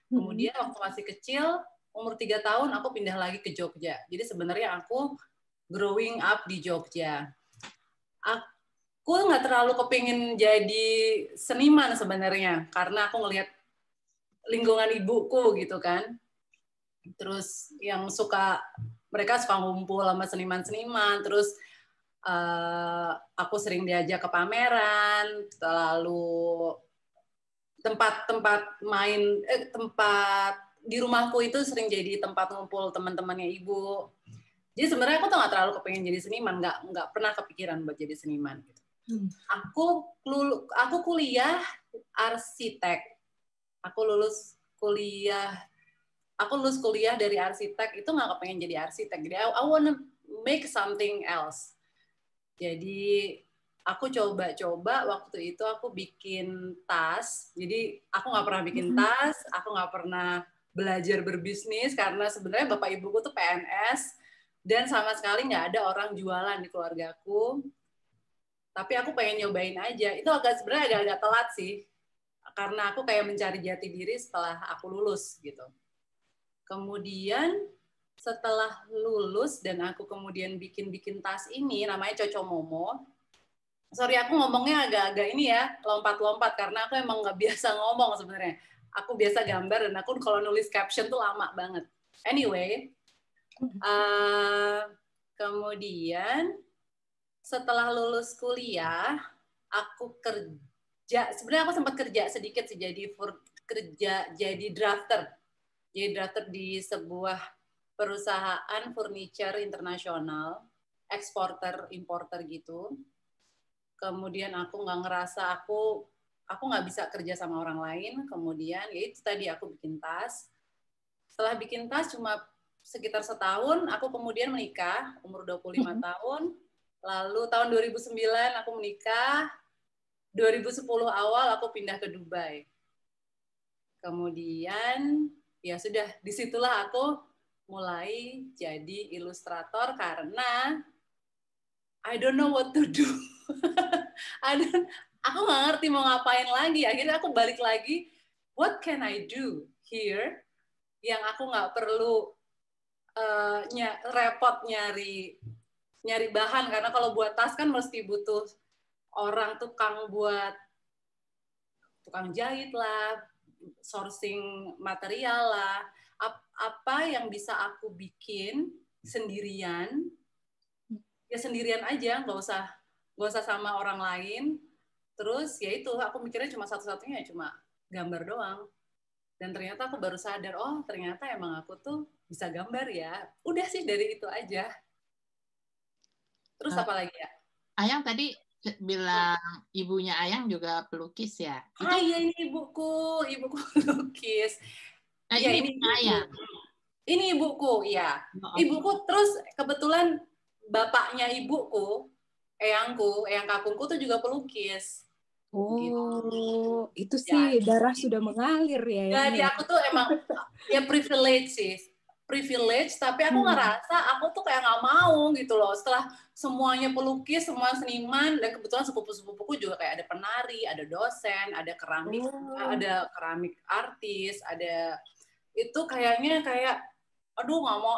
Kemudian waktu masih kecil, umur 3 tahun aku pindah lagi ke Jogja. Jadi sebenarnya aku growing up di Jogja. Aku nggak terlalu kepingin jadi seniman sebenarnya, karena aku ngelihat lingkungan ibuku gitu kan. Terus yang mereka suka ngumpul sama seniman-seniman, terus aku sering diajak ke pameran, lalu tempat di rumahku itu sering jadi tempat ngumpul teman-temannya ibu. Jadi sebenarnya aku tuh nggak terlalu kepengen jadi seniman, nggak pernah kepikiran buat jadi seniman gitu. Aku kuliah arsitek. Aku lulus kuliah dari arsitek, itu nggak kepengen jadi arsitek. Jadi I wanna make something else. Jadi aku coba-coba waktu itu aku bikin tas. Jadi aku nggak pernah bikin tas, aku nggak pernah belajar berbisnis karena sebenarnya bapak ibuku tuh PNS dan sama sekali nggak ada orang jualan di keluargaku. Tapi aku pengen nyobain aja. Itu sebenarnya agak telat sih, karena aku kayak mencari jati diri setelah aku lulus gitu. Kemudian setelah lulus dan aku kemudian bikin tas ini, namanya Cocomomo. Sorry, aku ngomongnya agak-agak ini ya, lompat-lompat karena aku emang nggak biasa ngomong sebenarnya. Aku biasa gambar dan aku kalau nulis caption tuh lama banget. Anyway, kemudian setelah lulus kuliah, aku kerja. Sebenarnya aku sempat kerja sedikit sih, jadi drafter. Jadi drafter di sebuah perusahaan furniture internasional, eksporter importer gitu. Kemudian aku nggak ngerasa aku nggak bisa kerja sama orang lain. Kemudian ya itu tadi aku bikin tas. Setelah bikin tas cuma sekitar setahun, aku kemudian menikah umur 25 tahun. Lalu tahun 2009 aku menikah. 2010 awal aku pindah ke Dubai. Kemudian ya sudah, disitulah aku mulai jadi ilustrator karena I don't know what to do. Aku nggak ngerti mau ngapain lagi. Akhirnya aku balik lagi, what can I do here yang aku nggak perlu repot nyari bahan, karena kalau buat tas kan mesti butuh orang tukang jahit lah, sourcing material lah. Apa yang bisa aku bikin sendirian, ya sendirian aja, nggak usah sama orang lain. Terus ya itu aku mikirnya cuma satu-satunya cuma gambar doang. Dan ternyata aku baru sadar, oh ternyata emang aku tuh bisa gambar ya. Udah sih dari itu aja. Terus apa lagi ya? Ayang tadi bilang ibunya Ayang juga pelukis ya? Itu Iya ini ibuku pelukis. Ya ini ini ibunya ibuku. Ayang. Ini ibuku, ya. Oh, oke. Ibuku terus kebetulan bapaknya ibuku, eyang kakungku tuh juga pelukis. Gitu. Oh, itu sih Jadi, darah sudah mengalir ya yang jadi ya. aku tuh emang ya privilege sih. Privilege, tapi aku ngerasa aku tuh kayak nggak mau gitu loh. Setelah semuanya pelukis, semua seniman, dan kebetulan sepupu-sepupuku juga kayak ada penari, ada dosen, ada keramik artis, ada itu kayaknya kayak aduh nggak mau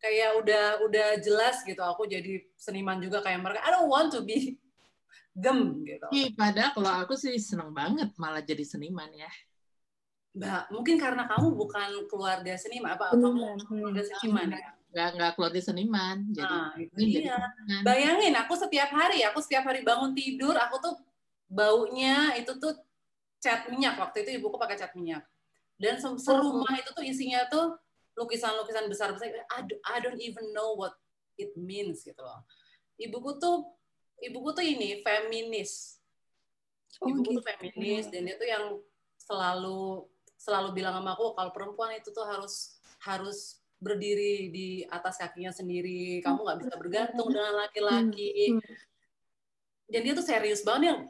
kayak udah jelas gitu aku jadi seniman juga kayak mereka. I don't want to be them gitu. Padahal kalau aku sih seneng banget malah jadi seniman ya. Mbak, mungkin karena kamu bukan keluarga seniman, kamu keluarga seniman ya? Nggak keluarga seniman, jadi Nah, itu jadi dia. seniman. Bayangin, aku setiap hari bangun tidur, aku tuh baunya itu tuh cat minyak. Waktu itu ibuku pakai cat minyak. Dan serumah itu tuh isinya tuh lukisan-lukisan besar-besar. I don't even know what it means gitu loh. Ibuku tuh ini feminis. Ibuku tuh feminis dan dia tuh yang selalu bilang sama aku kalau perempuan itu tuh harus berdiri di atas kakinya sendiri, kamu nggak bisa bergantung dengan laki-laki. Dan dia tuh serius banget, yang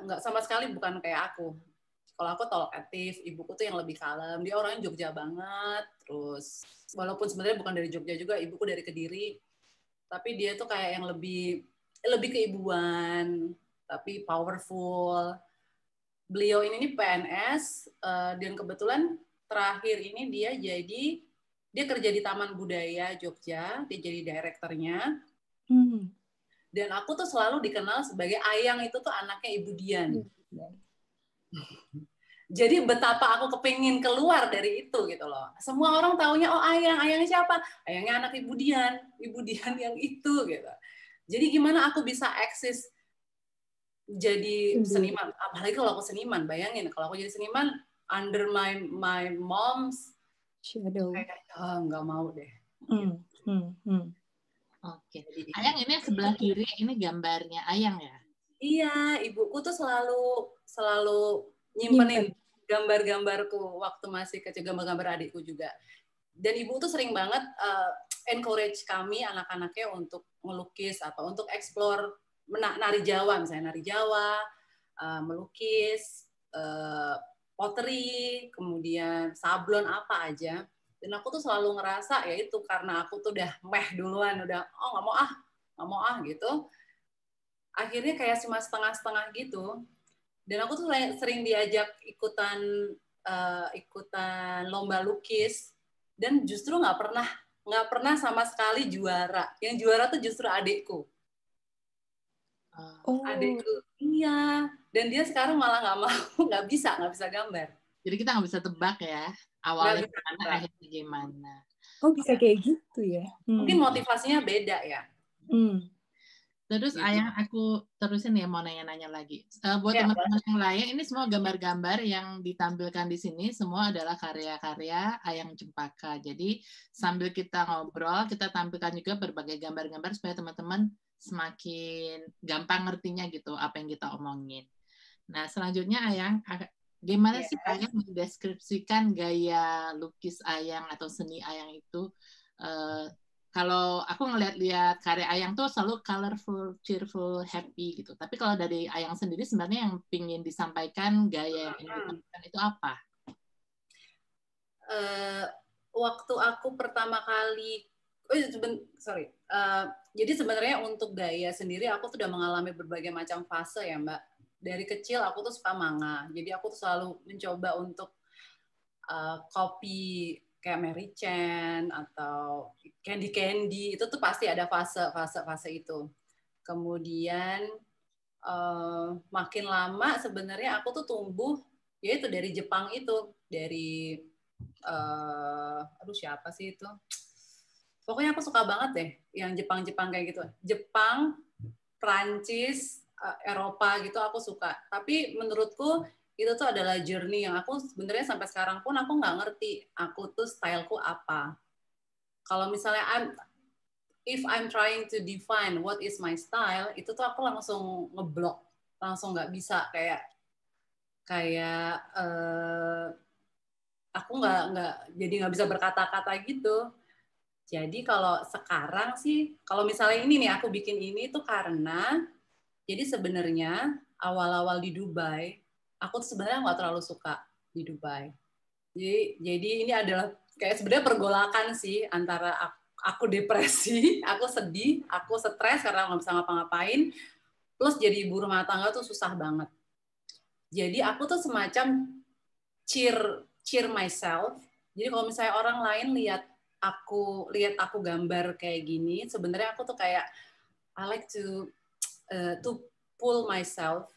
nggak sama sekali bukan kayak aku. Kalau aku talkative, ibuku tuh yang lebih kalem. Dia orangnya Jogja banget. Terus walaupun sebenarnya bukan dari Jogja juga, ibuku dari Kediri. Tapi dia tuh kayak yang lebih keibuan, tapi powerful. beliau ini PNS dan kebetulan terakhir ini dia kerja di Taman Budaya Jogja, dia jadi direkturnya. Dan aku tuh selalu dikenal sebagai Ayang itu tuh anaknya Ibu Dian. Jadi betapa aku kepingin keluar dari itu gitu loh. Semua orang taunya, oh Ayangnya siapa? Ayangnya anak Ibu Dian yang itu gitu. Jadi gimana aku bisa eksis jadi seniman? Apalagi kalau aku seniman, bayangin kalau aku jadi seniman under my mom's shadow. Kayak nggak mau deh. Oke. Ayang ini sebelah kiri, ini gambarnya Ayang ya? Iya, ibuku tuh selalu nyimpenin gambar-gambarku waktu masih kecil, gambar-gambar adikku juga. Dan ibu tuh sering banget encourage kami anak-anaknya untuk melukis atau untuk explore nari Jawa, misalnya nari Jawa, melukis, pottery, kemudian sablon apa aja. Dan aku tuh selalu ngerasa ya itu karena aku tuh udah duluan, udah nggak mau gitu. Akhirnya kayak cuma setengah-setengah gitu. Dan aku tuh sering diajak ikutan lomba lukis dan justru nggak pernah sama sekali juara. Yang juara tuh justru adikku. Adikku, iya. Dan dia sekarang malah nggak bisa gambar. Jadi kita nggak bisa tebak ya awalnya gimana, akhirnya gimana. Oh bisa kayak gitu ya? Mungkin motivasinya beda ya. Terus Ayang, aku terusin ya mau nanya-nanya lagi. Buat teman-teman yang lain, ini semua gambar-gambar yang ditampilkan di sini semua adalah karya-karya Ayang Cempaka. Jadi sambil kita ngobrol, kita tampilkan juga berbagai gambar-gambar supaya teman-teman semakin gampang ngertinya gitu apa yang kita omongin. Nah selanjutnya Ayang, gimana sih Ayang mendeskripsikan gaya lukis Ayang atau seni Ayang itu? Kalau aku ngeliat karya Ayang tuh selalu colorful, cheerful, happy gitu. Tapi kalau dari Ayang sendiri sebenarnya yang ingin disampaikan, gaya yang ingin ditampilkan itu apa? Waktu aku pertama kali, jadi sebenarnya untuk gaya sendiri aku tuh udah mengalami berbagai macam fase ya Mbak. Dari kecil aku tuh suka manga, jadi aku tuh selalu mencoba untuk copy kayak Mary Chen atau Candy itu tuh pasti ada fase itu. Kemudian makin lama sebenarnya aku tuh tumbuh yaitu dari Jepang itu, dari siapa sih itu? Pokoknya aku suka banget deh yang Jepang kayak gitu. Jepang, Prancis, Eropa gitu aku suka. Tapi menurutku itu tuh adalah journey yang aku sebenarnya sampai sekarang pun aku nggak ngerti aku tuh styleku apa. Kalau misalnya if I'm trying to define what is my style, itu tuh aku langsung ngeblok, langsung nggak bisa kayak aku nggak bisa berkata-kata gitu. Jadi kalau sekarang sih, kalau misalnya ini nih aku bikin ini tuh karena jadi sebenarnya awal-awal di Dubai aku tuh sebenarnya nggak terlalu suka di Dubai. Jadi ini adalah kayak sebenarnya pergolakan sih antara aku depresi, aku sedih, aku stres karena nggak bisa ngapa-ngapain, plus jadi ibu rumah tangga tuh susah banget. Jadi aku tuh semacam cheer myself. Jadi kalau misalnya orang lain lihat aku gambar kayak gini, sebenarnya aku tuh kayak I like to pull myself.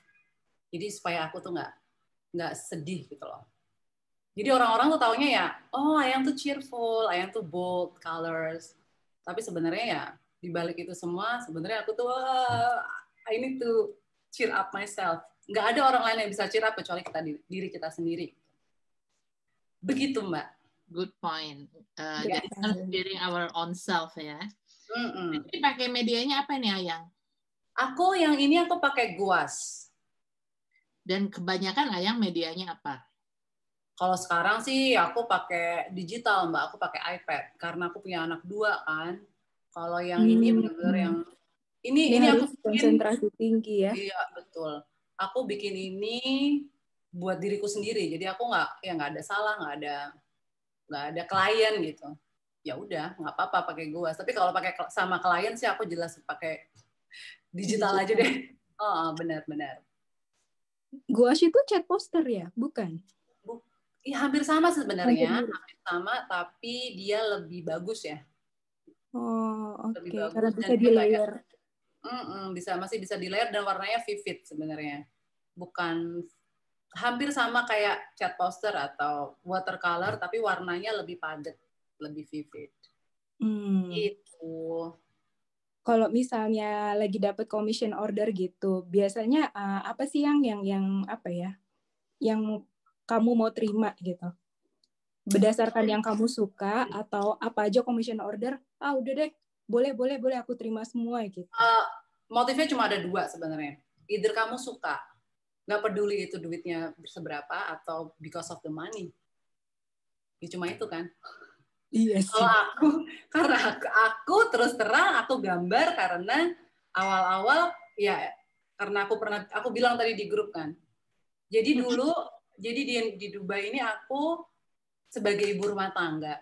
Jadi supaya aku tuh nggak sedih gitu loh. Jadi orang-orang tuh taunya ya, oh Ayang tuh cheerful, Ayang tuh bold colors. Tapi sebenarnya ya di balik itu semua, sebenarnya aku tuh I need to cheer up myself. Nggak ada orang lain yang bisa cheer up kecuali diri kita sendiri. Begitu Mbak. Good point. Jadi cheering our own self ya. Jadi pakai medianya apa nih Ayang? Aku yang ini aku pakai gouache. Dan kebanyakan Ayang medianya apa? Kalau sekarang sih aku pakai digital Mbak, aku pakai iPad karena aku punya anak 2 kan. Kalau yang ini benar-benar yang ini harus aku bikin, konsentrasi tinggi ya. Iya betul. Aku bikin ini buat diriku sendiri, jadi aku nggak ada salah, nggak ada klien gitu. Ya udah nggak apa-apa pakai gouache. Tapi kalau pakai sama klien sih aku jelas pakai digital aja deh. Oh benar-benar. Gouache itu cat poster ya, bukan? Ya, hampir sama sebenarnya, Hampir. hampir sama, tapi dia lebih bagus ya. Oh, Lebih oke. bagus Karena dan bisa dia di kayak layer. masih bisa di layer dan warnanya vivid sebenarnya. Bukan hampir sama kayak cat poster atau watercolor, tapi warnanya lebih padat, lebih vivid. Gitu. Kalau misalnya lagi dapat commission order gitu, biasanya apa sih yang apa ya? Yang kamu mau terima gitu? Berdasarkan yang kamu suka atau apa aja commission order? Udah deh, boleh aku terima semua gitu. Motifnya cuma ada 2 sebenarnya. Either kamu suka, nggak peduli itu duitnya seberapa, atau because of the money. Ya cuma itu kan. Iya sih. Karena aku terus terang aku gambar karena awal-awal ya karena aku bilang tadi di grup kan. Jadi dulu di Dubai ini aku sebagai ibu rumah tangga.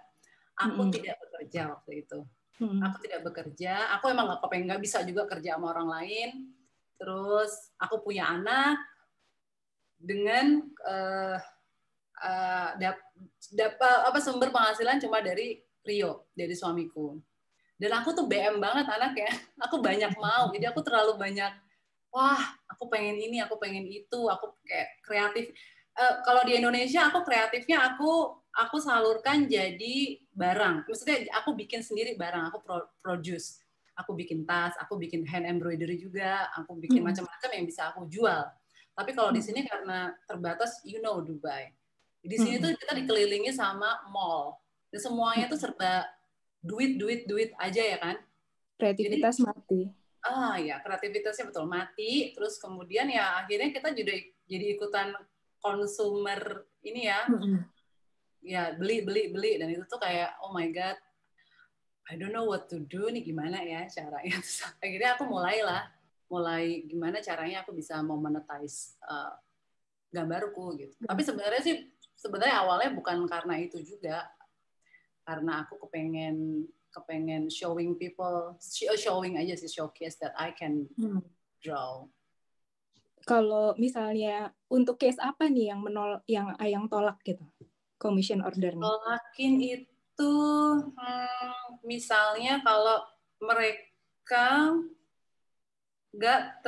Aku tidak bekerja waktu itu. Aku tidak bekerja. Aku emang nggak bisa juga kerja sama orang lain. Terus aku punya anak dengan sumber penghasilan cuma dari Rio, dari suamiku. Dan aku tuh BM banget anaknya. Aku banyak mau, jadi aku terlalu banyak. Wah, aku pengen ini, aku pengen itu, aku kayak kreatif. Kalau di Indonesia aku kreatifnya aku salurkan jadi barang. Maksudnya aku bikin sendiri barang, aku produce. Aku bikin tas, aku bikin hand embroidery juga, aku bikin macam-macam yang bisa aku jual. Tapi kalau di sini karena terbatas, Dubai. Di sini tuh kita dikelilingi sama mall. Dan semuanya tuh serba duit aja ya kan. Kreativitas mati. Ya, kreativitasnya betul mati. Terus kemudian ya akhirnya kita jadi ikutan konsumer ini ya. Ya, beli dan itu tuh kayak oh my god. I don't know what to do nih, gimana ya caranya. Terus akhirnya aku mulai gimana caranya aku bisa monetize gambarku gitu. Tapi sebenarnya awalnya bukan karena itu juga. Karena aku kepengen showing people, showing aja sih, showcase that I can draw. Kalau misalnya untuk case apa nih yang Ayang tolak gitu, commission ordernya? Tolakin itu misalnya kalau mereka nggak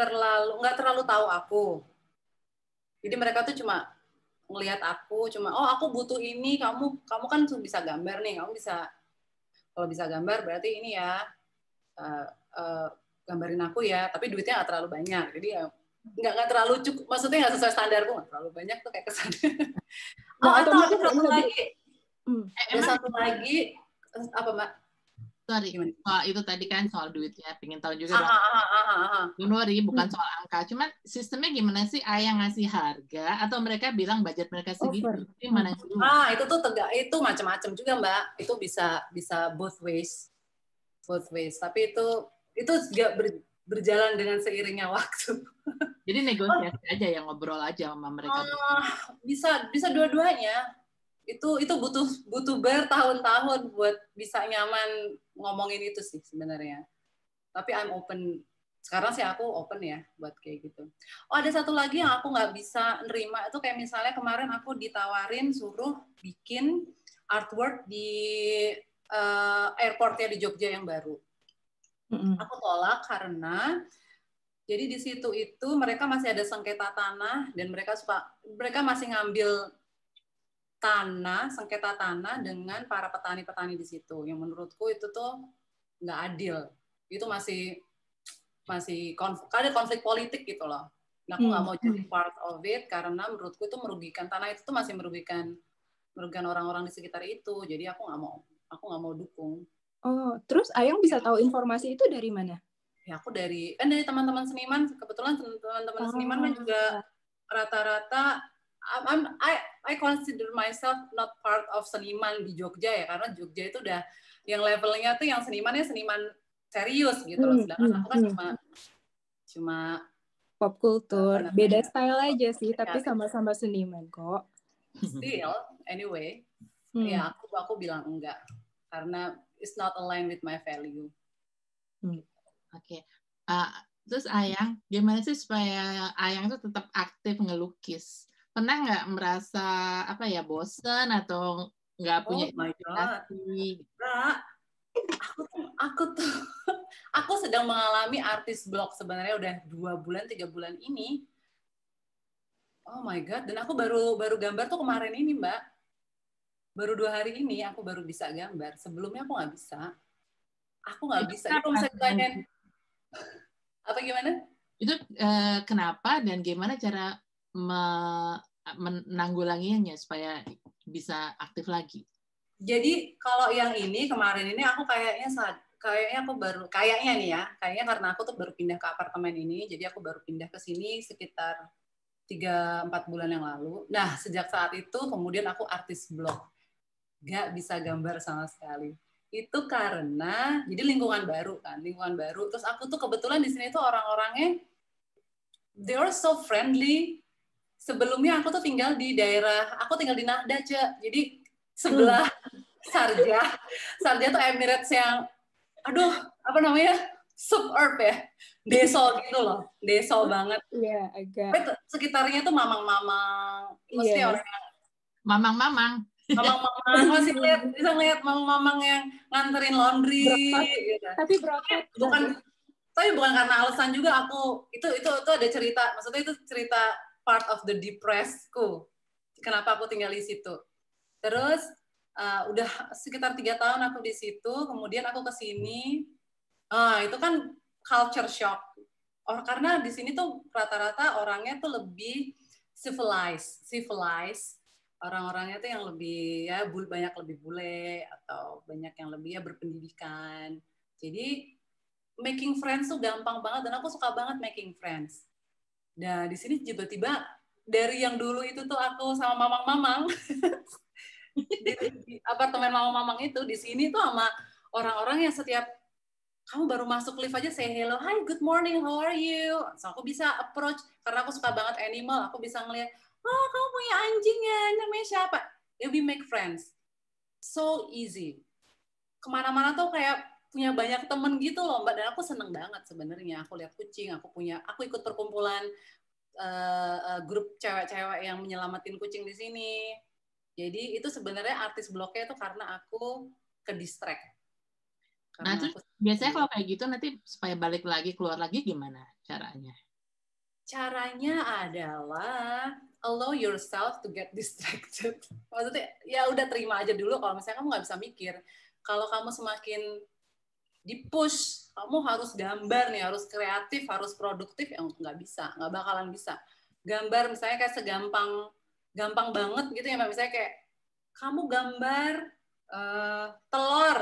terlalu tahu aku, jadi mereka tuh cuma ngelihat aku, aku butuh ini, kamu kan bisa gambar nih, kalau bisa gambar berarti ini ya, gambarin aku ya, tapi duitnya nggak terlalu banyak, jadi ya nggak terlalu cukup, maksudnya nggak sesuai standarku, nggak terlalu banyak tuh kayak kesannya. Atau ada satu lagi apa Mbak? Sorry, itu tadi kan soal duitnya, pengen tahu juga dong. Don't worry, bukan soal angka, cuman sistemnya gimana sih? Ayang ngasih harga atau mereka bilang budget mereka segitu? Gimana dulu? Itu tuh itu macam-macam juga Mbak. Itu bisa both ways. Tapi itu juga berjalan dengan seiringnya waktu. Jadi negosiasi aja, yang ngobrol aja sama mereka. Bisa dua-duanya. Itu butuh bertahun-tahun buat bisa nyaman ngomongin itu sih sebenarnya. Tapi I'm open. Sekarang sih aku open ya buat kayak gitu. Ada satu lagi yang aku nggak bisa nerima itu kayak misalnya kemarin aku ditawarin suruh bikin artwork di airportnya di Jogja yang baru. Aku tolak karena jadi di situ itu mereka masih ada sengketa tanah dan mereka masih ngambil sengketa tanah dengan para petani-petani di situ. Yang menurutku itu tuh nggak adil. Itu masih ada konflik politik gitu loh. Nah, aku nggak mau jadi part of it karena menurutku itu merugikan, tanah itu tuh masih merugikan orang-orang di sekitar itu. Jadi aku nggak mau dukung. Oh, terus Ayang bisa tahu informasi itu dari mana? Ya aku dari teman-teman seniman. Kebetulan teman-teman seniman kan juga rata-rata I consider myself not part of seniman di Jogja ya, karena Jogja itu udah yang levelnya tuh yang senimannya seniman serius gitu loh. Sedangkan aku kan cuma pop kultur, beda style aja sih, tapi sama-sama seniman kok. Still, anyway, ya aku bilang enggak karena it's not aligned with my value. Oke. Terus Ayang, gimana sih supaya Ayang tuh tetap aktif ngelukis? Pernah nggak merasa apa ya bosen atau nggak punya Oh my God. inspirasi? Kak, aku tuh aku sedang mengalami artis block sebenarnya udah 2 bulan 3 bulan ini. Oh my God, dan aku baru baru gambar tuh kemarin ini, Mbak. Baru 2 hari ini aku baru bisa gambar. Sebelumnya aku nggak bisa. Aku nggak Itu bisa. Jadi kenapa? kalau misalnya ditanyain, apa gimana? Itu kenapa dan gimana cara menanggulanginya supaya bisa aktif lagi? Jadi kalau yang ini kemarin ini aku kayaknya aku baru kayaknya nih ya, kayaknya karena aku tuh baru pindah ke apartemen ini, jadi aku baru pindah ke sini sekitar 3-4 bulan yang lalu. Nah, sejak saat itu kemudian aku artis blog. Gak bisa gambar sama sekali. Itu karena jadi lingkungan baru kan, lingkungan baru. Terus aku tuh kebetulan di sini tuh orang-orangnya they are so friendly. Sebelumnya aku tuh tinggal di Nahda, Cek. Jadi sebelah Sarja. Sarja tuh Emirates yang aduh, apa namanya? Suburb ya. Deso gitu loh. Deso banget. Iya, agak. Tapi sekitarnya tuh mamang-mamang. Mesti Iya. orang Mamang-mamang. mamang-mamang masih bisa ngeliat mamang-mamang yang nganterin laundry gitu. Tapi berotot. Bukan karena alasan juga aku itu ada cerita, maksudnya itu cerita part of the depressedku. Kenapa aku tinggal di situ. Terus udah sekitar 3 tahun aku di situ, kemudian aku ke sini. Itu kan culture shock. Karena di sini tuh rata-rata orangnya tuh lebih civilized. Orang-orangnya tuh yang lebih ya banyak lebih bule atau banyak yang lebih ya berpendidikan. Jadi making friends tuh gampang banget dan aku suka banget making friends. Nah, di sini tiba-tiba dari yang dulu itu tuh aku sama mamang-mamang di apartemen mamang-mamang itu di sini tuh sama orang-orang yang setiap kamu baru masuk lift aja say hello, hi, good morning, how are you? So aku bisa approach karena aku suka banget animal, aku bisa ngeliat, oh kamu punya anjing ya, namanya siapa? Ya, we make friends. So easy. Kemana-mana tuh kayak punya banyak temen gitu loh, Mbak. Dan aku seneng banget sebenarnya. Aku lihat kucing, aku ikut perkumpulan grup cewek-cewek yang menyelamatin kucing di sini. Jadi itu sebenarnya artis blognya itu karena aku ke distract. Nah, terus biasanya kalau kayak gitu nanti supaya balik lagi, keluar lagi gimana caranya? Caranya adalah allow yourself to get distracted. Maksudnya ya udah terima aja dulu kalau misalnya kamu nggak bisa mikir. Kalau kamu semakin di-push, kamu harus gambar nih, harus kreatif, harus produktif, yang nggak bisa, nggak bakalan bisa. Gambar misalnya kayak gampang banget gitu ya, misalnya kayak kamu gambar telur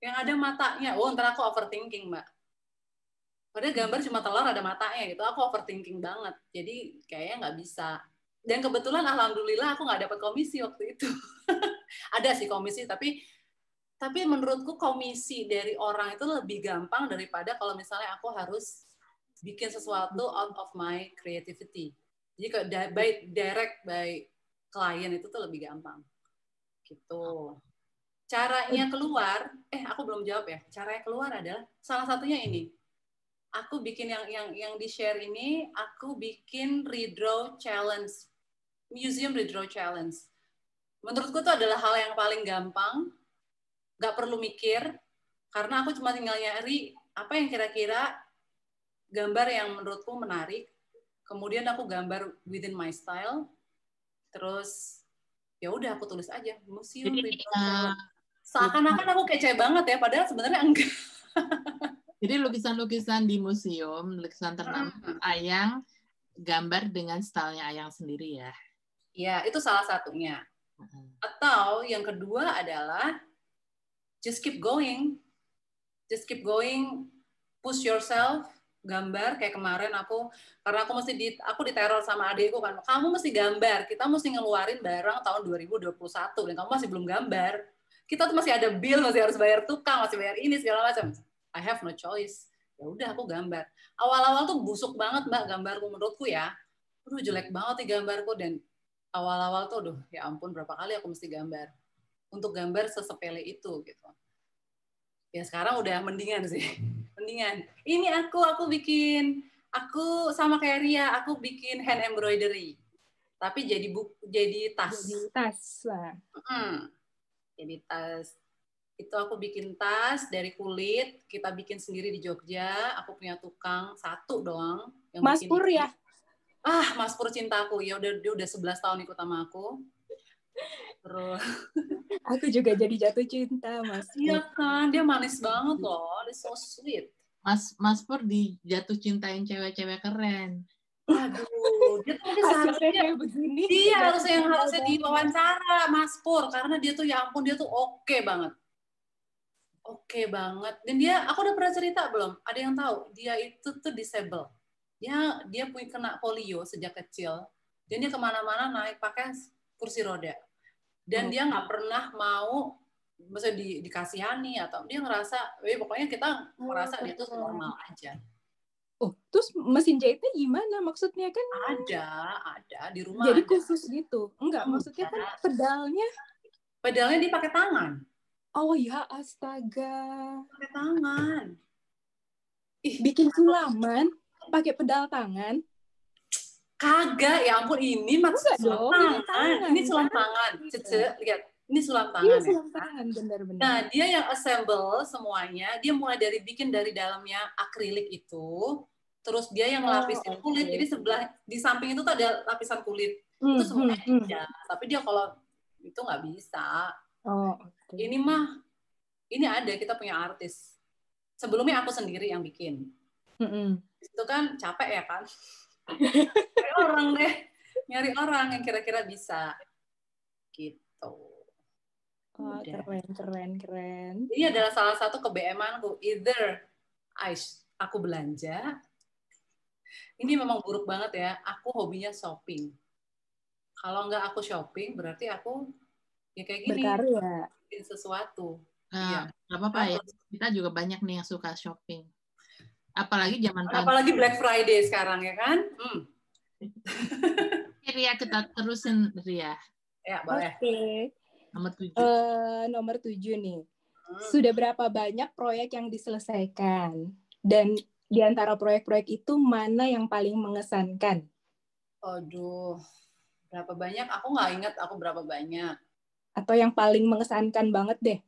yang ada matanya, ntar aku overthinking, Mbak. Padahal gambar cuma telur ada matanya gitu, aku overthinking banget, jadi kayaknya nggak bisa. Dan kebetulan alhamdulillah aku nggak dapat komisi waktu itu. Ada sih komisi, tapi menurutku komisi dari orang itu lebih gampang daripada kalau misalnya aku harus bikin sesuatu out of my creativity. Jadi direct by klien itu tuh lebih gampang. Gitu. Caranya keluar, aku belum jawab ya. Caranya keluar adalah salah satunya ini. Aku bikin yang di-share ini, aku bikin redraw challenge. Museum redraw challenge. Menurutku itu adalah hal yang paling gampang, nggak perlu mikir, karena aku cuma tinggal nyari apa yang kira-kira gambar yang menurutku menarik, kemudian aku gambar within my style, terus ya udah aku tulis aja museum redraw challenge. Seakan-akan aku kece banget ya, padahal sebenarnya enggak. Jadi lukisan-lukisan di museum, lukisan ternama Ayang gambar dengan stylenya Ayang sendiri ya? Ya, itu salah satunya. Atau yang kedua adalah just keep going. Just keep going, push yourself, gambar kayak kemarin karena aku diteror sama adikku kan. Kamu mesti gambar, kita mesti ngeluarin barang tahun 2021 dan kamu masih belum gambar. Kita tuh masih ada bill, masih harus bayar tukang, masih bayar ini segala macam. I have no choice. Ya udah aku gambar. Awal-awal tuh busuk banget Mbak gambarku menurutku ya. Aduh jelek banget nih gambarku dan awal-awal tuh ya ampun berapa kali aku mesti gambar. Untuk gambar sesepele itu gitu. Ya sekarang udah mendingan sih. Mendingan. Ini aku bikin, aku sama kayak Ria, aku bikin hand embroidery. Tapi jadi tas. Jadi tas lah. Jadi tas. Itu aku bikin tas dari kulit, kita bikin sendiri di Jogja. Aku punya tukang satu doang yang Mas bikin Pur ini. ya? Mas Pur cintaku. Ya dia udah 11 tahun ikut sama aku. Terus aku juga jadi jatuh cinta, Mas Pur. Iya kan, dia manis banget loh. Dia so sweet. Mas Pur dijatuh cintain cewek-cewek keren. Aduh, dia tuh mungkin seharusnya kayak begini. Dia harusnya diwawancara Mas Pur karena dia tuh ya ampun dia tuh oke banget. Oke banget. Dan aku udah pernah cerita belum? Ada yang tahu? Dia itu tuh disable. Dia punya kena polio sejak kecil. Dan dia kemana-mana naik pakai kursi roda. Dan dia nggak pernah mau, maksudnya dikasihani atau dia ngerasa, pokoknya kita merasa dia tuh normal aja. Terus mesin jahitnya gimana? Maksudnya kan ada di rumah. Jadi khusus gitu? Enggak, maksudnya kan pedalnya dia pakai tangan. Oh ya, astaga. Pakai tangan. Bikin sulaman pakai pedal tangan? Kagak, ya ampun ini maksud sulam tangan. Ini sulam tangan. Cece, lihat. Ini sulam tangan. Iya, sulam tangan, benar-benar. Nah, dia yang assemble semuanya, dia mulai dari bikin dari dalamnya akrilik itu, terus dia yang lapisin kulit. Jadi di samping itu tuh ada lapisan kulit. Itu semuanya dia. Tapi dia kalau itu nggak bisa. Ini mah, ini ada, kita punya artis. Sebelumnya aku sendiri yang bikin. Itu kan capek ya kan? Nyari orang yang kira-kira bisa. Gitu. Keren. Ini adalah salah satu ke-BM-anku. Either aku belanja, ini memang buruk banget ya, aku hobinya shopping. Kalau nggak aku shopping, berarti aku ya kayak gini. Berkarya. Bikin sesuatu. Nggak apa-apa ya, kita juga banyak nih yang suka shopping. Apalagi Black Friday sekarang ya kan? Ria, kita terusin Ria. Ya, boleh. Oke. Nomor 7 nih. Sudah berapa banyak proyek yang diselesaikan? Dan di antara proyek-proyek itu mana yang paling mengesankan? Aduh, berapa banyak? Aku nggak ingat aku berapa banyak. Atau yang paling mengesankan banget deh?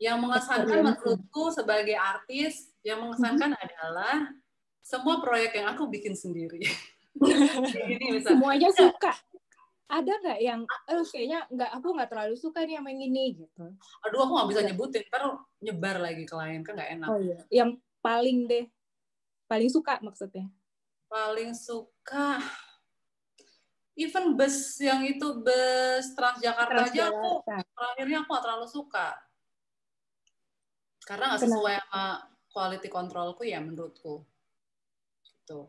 Yang mengesankan menurutku sebagai artis, yang mengesankan adalah semua proyek yang aku bikin sendiri. Semuanya suka. Ada nggak yang kayaknya aku nggak terlalu suka nih sama yang ini gitu? Aduh, aku nggak bisa nyebutin, ntar nyebar lagi klien kan nggak enak. Oh iya. Yang paling suka maksudnya? Paling suka, even bus yang itu bus Transjakarta aja terakhirnya aku nggak terlalu suka. Karena nggak sesuai sama quality controlku ya menurutku. Gitu.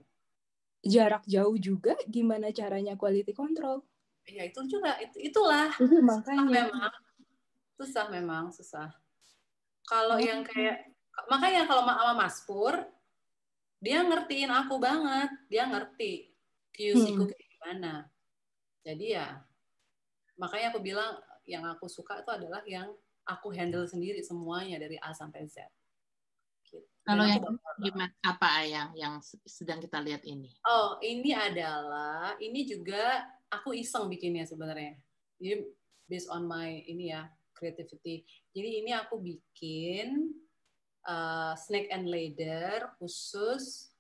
Jarak jauh juga gimana caranya quality control? Ya itu juga, itulah. Makanya. Susah memang. Kalau yang kayak, makanya kalau sama Mas Pur, dia ngertiin aku banget. Dia ngerti QC-ku kayak gimana. Jadi ya, makanya aku bilang yang aku suka itu adalah yang aku handle sendiri semuanya dari A sampai Z. Gitu. Kalau yang gimana, apa yang sedang kita lihat ini? Oh, ini juga aku iseng bikinnya sebenarnya. Jadi based on my creativity. Jadi ini aku bikin snake and ladder khusus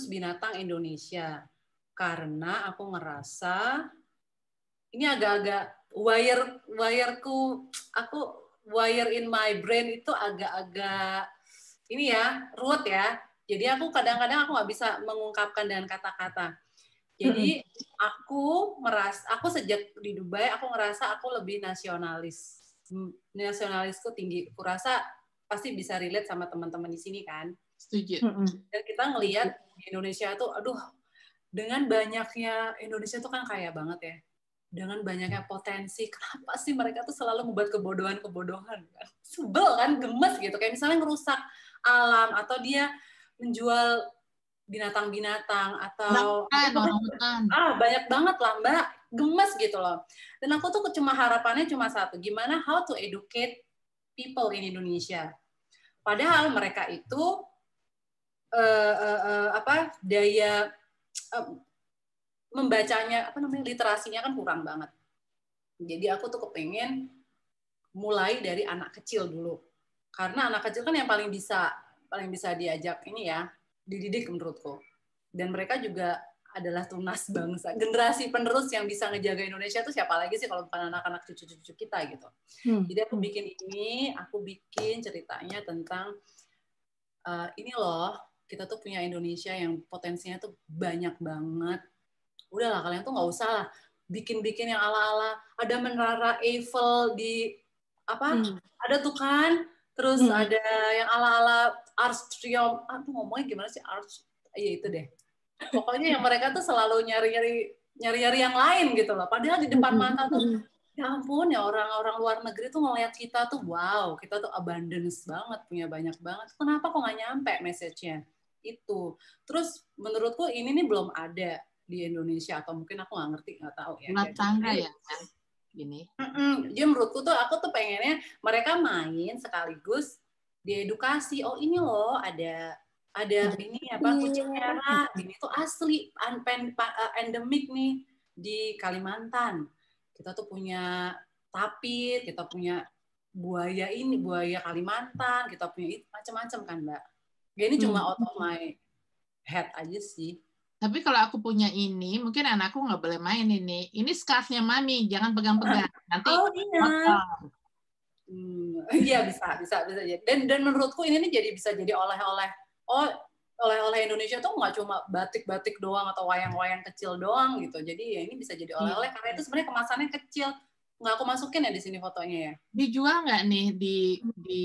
binatang Indonesia. Karena aku ngerasa ini agak-agak wireku, wire in my brain itu agak-agak ruwet ya. Jadi aku kadang-kadang aku nggak bisa mengungkapkan dengan kata-kata. Jadi aku sejak di Dubai aku ngerasa aku lebih nasionalisku tinggi. Aku rasa pasti bisa relate sama teman-teman di sini kan. Setuju. Dan kita ngelihat di Indonesia tuh, dengan banyaknya Indonesia tuh kan kaya banget ya. Dengan banyaknya potensi, kenapa sih mereka tuh selalu membuat kebodohan kan? Sebel kan, gemes gitu. Kayak misalnya ngerusak alam, atau dia menjual binatang-binatang, atau banyak banget lah Mbak, gemes gitu loh. Dan aku tuh harapannya cuma satu, gimana how to educate people in Indonesia. Padahal mereka itu daya membacanya, literasinya kan kurang banget. Jadi aku tuh kepengen mulai dari anak kecil dulu, karena anak kecil kan yang paling bisa diajak ini ya, dididik menurutku. Dan mereka juga adalah tunas bangsa, generasi penerus yang bisa ngejaga Indonesia tuh siapa lagi sih kalau bukan anak-anak cucu-cucu kita gitu. Jadi aku bikin ceritanya tentang ini loh, kita tuh punya Indonesia yang potensinya tuh banyak banget. Udahlah kalian tuh nggak usah lah bikin-bikin yang ala-ala, ada menara Eiffel di ada tuh kan, terus ada yang ala-ala Arch Triumph, ngomongnya gimana sih itu deh. Pokoknya yang mereka tuh selalu nyari-nyari yang lain gitu loh. Padahal di depan mata tuh, ya ampun ya orang-orang luar negeri tuh ngelihat kita tuh, wow, kita tuh abundance banget, punya banyak banget. Kenapa kok nggak nyampe message-nya? Itu. Terus menurutku ini nih belum ada di Indonesia, atau mungkin aku nggak ngerti, nggak tahu ya. Rumah tangga ya kan? Gini. Jadi menurutku tuh aku tuh pengennya mereka main sekaligus diedukasi. Oh ini loh ada ini kucing merah, ini tuh asli endemik nih di Kalimantan. Kita tuh punya tapir, kita punya buaya Kalimantan, kita punya macam-macam kan Mbak. Ya, ini cuma out of my head aja sih. Tapi kalau aku punya ini, mungkin anakku nggak boleh main ini. Ini scarf-nya mami, jangan pegang-pegang. Nanti iya bisa. Dan menurutku ini nih bisa jadi oleh-oleh. Oleh-oleh Indonesia tuh nggak cuma batik-batik doang atau wayang-wayang kecil doang gitu. Jadi ya ini bisa jadi oleh-oleh karena itu sebenarnya kemasannya kecil. Nggak aku masukin ya di sini fotonya ya. Dijual nggak nih di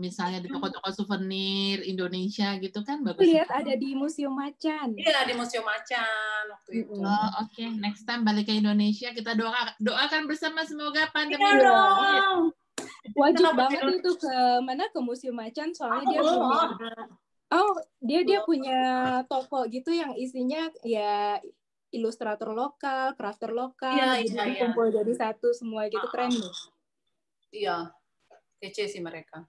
misalnya di toko-toko souvenir Indonesia gitu kan bagus. Lihat ada di Museum Macan. Iya di Museum Macan waktu itu. Oke. Next time balik ke Indonesia kita doakan bersama semoga pandemi. Iya dong. Wajib banget itu ke Museum Macan soalnya dia punya dia punya toko gitu yang isinya ya ilustrator lokal, crafter lokal, kumpul jadi satu semua gitu, keren loh. Iya, kece sih mereka.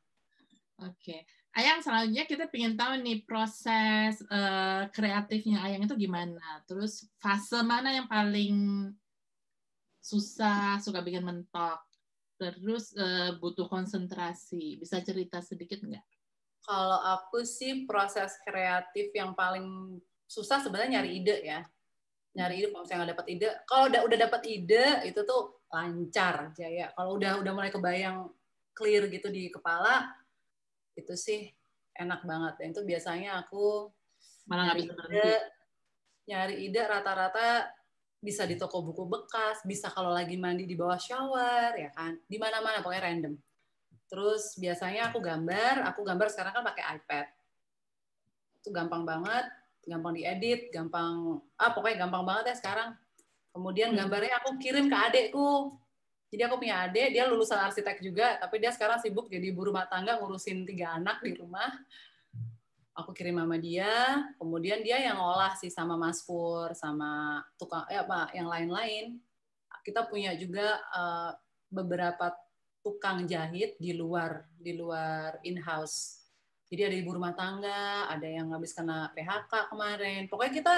Oke. Ayang, selanjutnya kita pengen tahu nih proses kreatifnya Ayang itu gimana? Terus fase mana yang paling susah, suka bikin mentok? Terus butuh konsentrasi. Bisa cerita sedikit nggak? Kalau aku sih proses kreatif yang paling susah sebenarnya nyari ide ya. Nyari ide kalau misalnya nggak dapat ide. Kalau udah dapat ide itu tuh lancar Jaya. Kalau udah mulai kebayang clear gitu di kepala itu sih enak banget. Dan itu biasanya aku malah nyari ide rata-rata bisa di toko buku bekas, bisa kalau lagi mandi di bawah shower ya kan. Di mana-mana pokoknya random. Terus biasanya aku gambar sekarang kan pakai iPad. Itu gampang banget, gampang diedit, pokoknya gampang banget ya sekarang. Kemudian gambarnya aku kirim ke adekku. Jadi aku punya adik, dia lulusan arsitek juga, tapi dia sekarang sibuk jadi ibu rumah tangga ngurusin 3 anak di rumah. Aku kirim sama dia, kemudian dia yang ngolah sih sama Mas Pur, sama tukang yang lain-lain. Kita punya juga beberapa tukang jahit di luar in-house. Jadi ada ibu rumah tangga, ada yang habis kena PHK kemarin. Pokoknya kita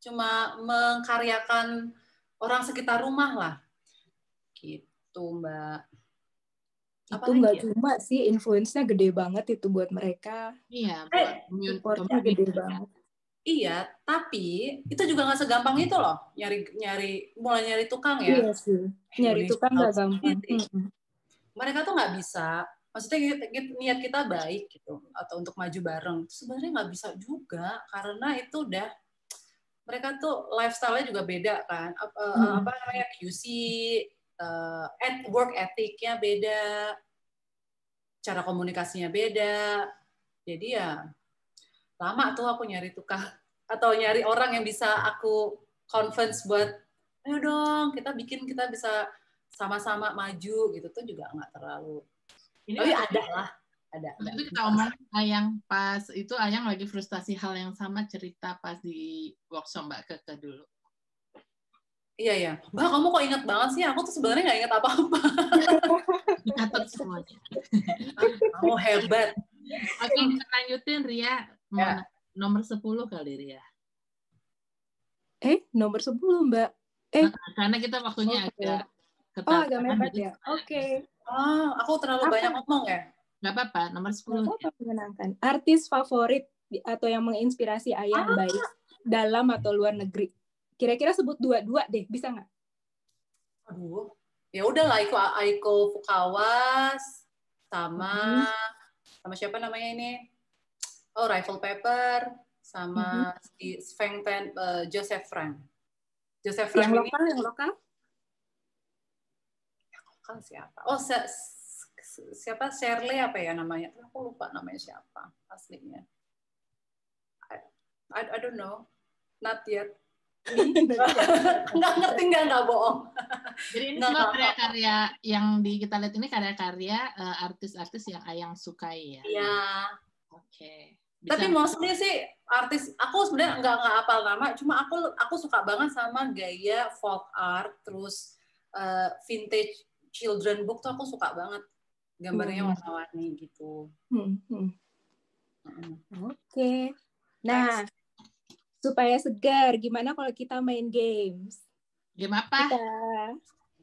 cuma mengkaryakan orang sekitar rumah lah. Gitu, Mbak. Itu nggak cuma sih, influence-nya gede banget itu buat mereka. Iya, supportnya gede banget. Iya, tapi itu juga nggak segampang itu loh, mulai nyari tukang ya. Iya sih, nyari tukang nggak gampang. Mereka tuh nggak bisa, maksudnya niat kita baik gitu, atau untuk maju bareng. Sebenarnya nggak bisa juga, karena itu udah mereka tuh lifestyle-nya juga beda kan. QC, work ethic-nya beda, cara komunikasinya beda. Jadi ya lama tuh aku nyari tukang atau nyari orang yang bisa aku convince buat ayo dong kita bisa sama-sama maju gitu tuh juga nggak terlalu. Tapi ada. Itu kita omong Ayang pas itu Ayang lagi frustasi hal yang sama cerita pas di workshop Mbak Keke dulu. Iya. Mbak, kamu kok ingat banget sih? Aku tuh sebenarnya nggak ingat apa-apa. Dicatat semuanya. Kamu hebat. Oke, kita lanjutin Ria. mau nomor 10 kali Ria. Nomor 10, Mbak. Karena kita waktunya agak ketat. Agak mepet ya. Oke. Aku terlalu banyak ngomong ya. Nggak apa-apa, nomor 10. Apa menyenangkan? Artis favorit atau yang menginspirasi Ayah baik dalam atau luar negeri? Kira-kira sebut 2 deh, bisa nggak? Aduh, ya udahlah Aiko Fukawa sama siapa namanya ini? Rifle Pepper sama Joseph Frank. Joseph Frank yang ini lokal? Lokal siapa? Siapa? Shirley apa ya namanya? Aku lupa namanya siapa aslinya. I don't know. Not yet. Nggak ngerti, nggak bohong. Jadi ini semua karya-karya yang kita lihat ini karya-karya artis-artis yang Ayang sukai ya? Iya. Oke. Tapi mostly sih artis, aku sebenarnya nggak hafal nama, cuma aku suka banget sama gaya folk art, terus vintage children book tuh aku suka banget. Gambarnya warna-warni gitu. Oke. Nah, supaya segar, gimana kalau kita main games? Game apa?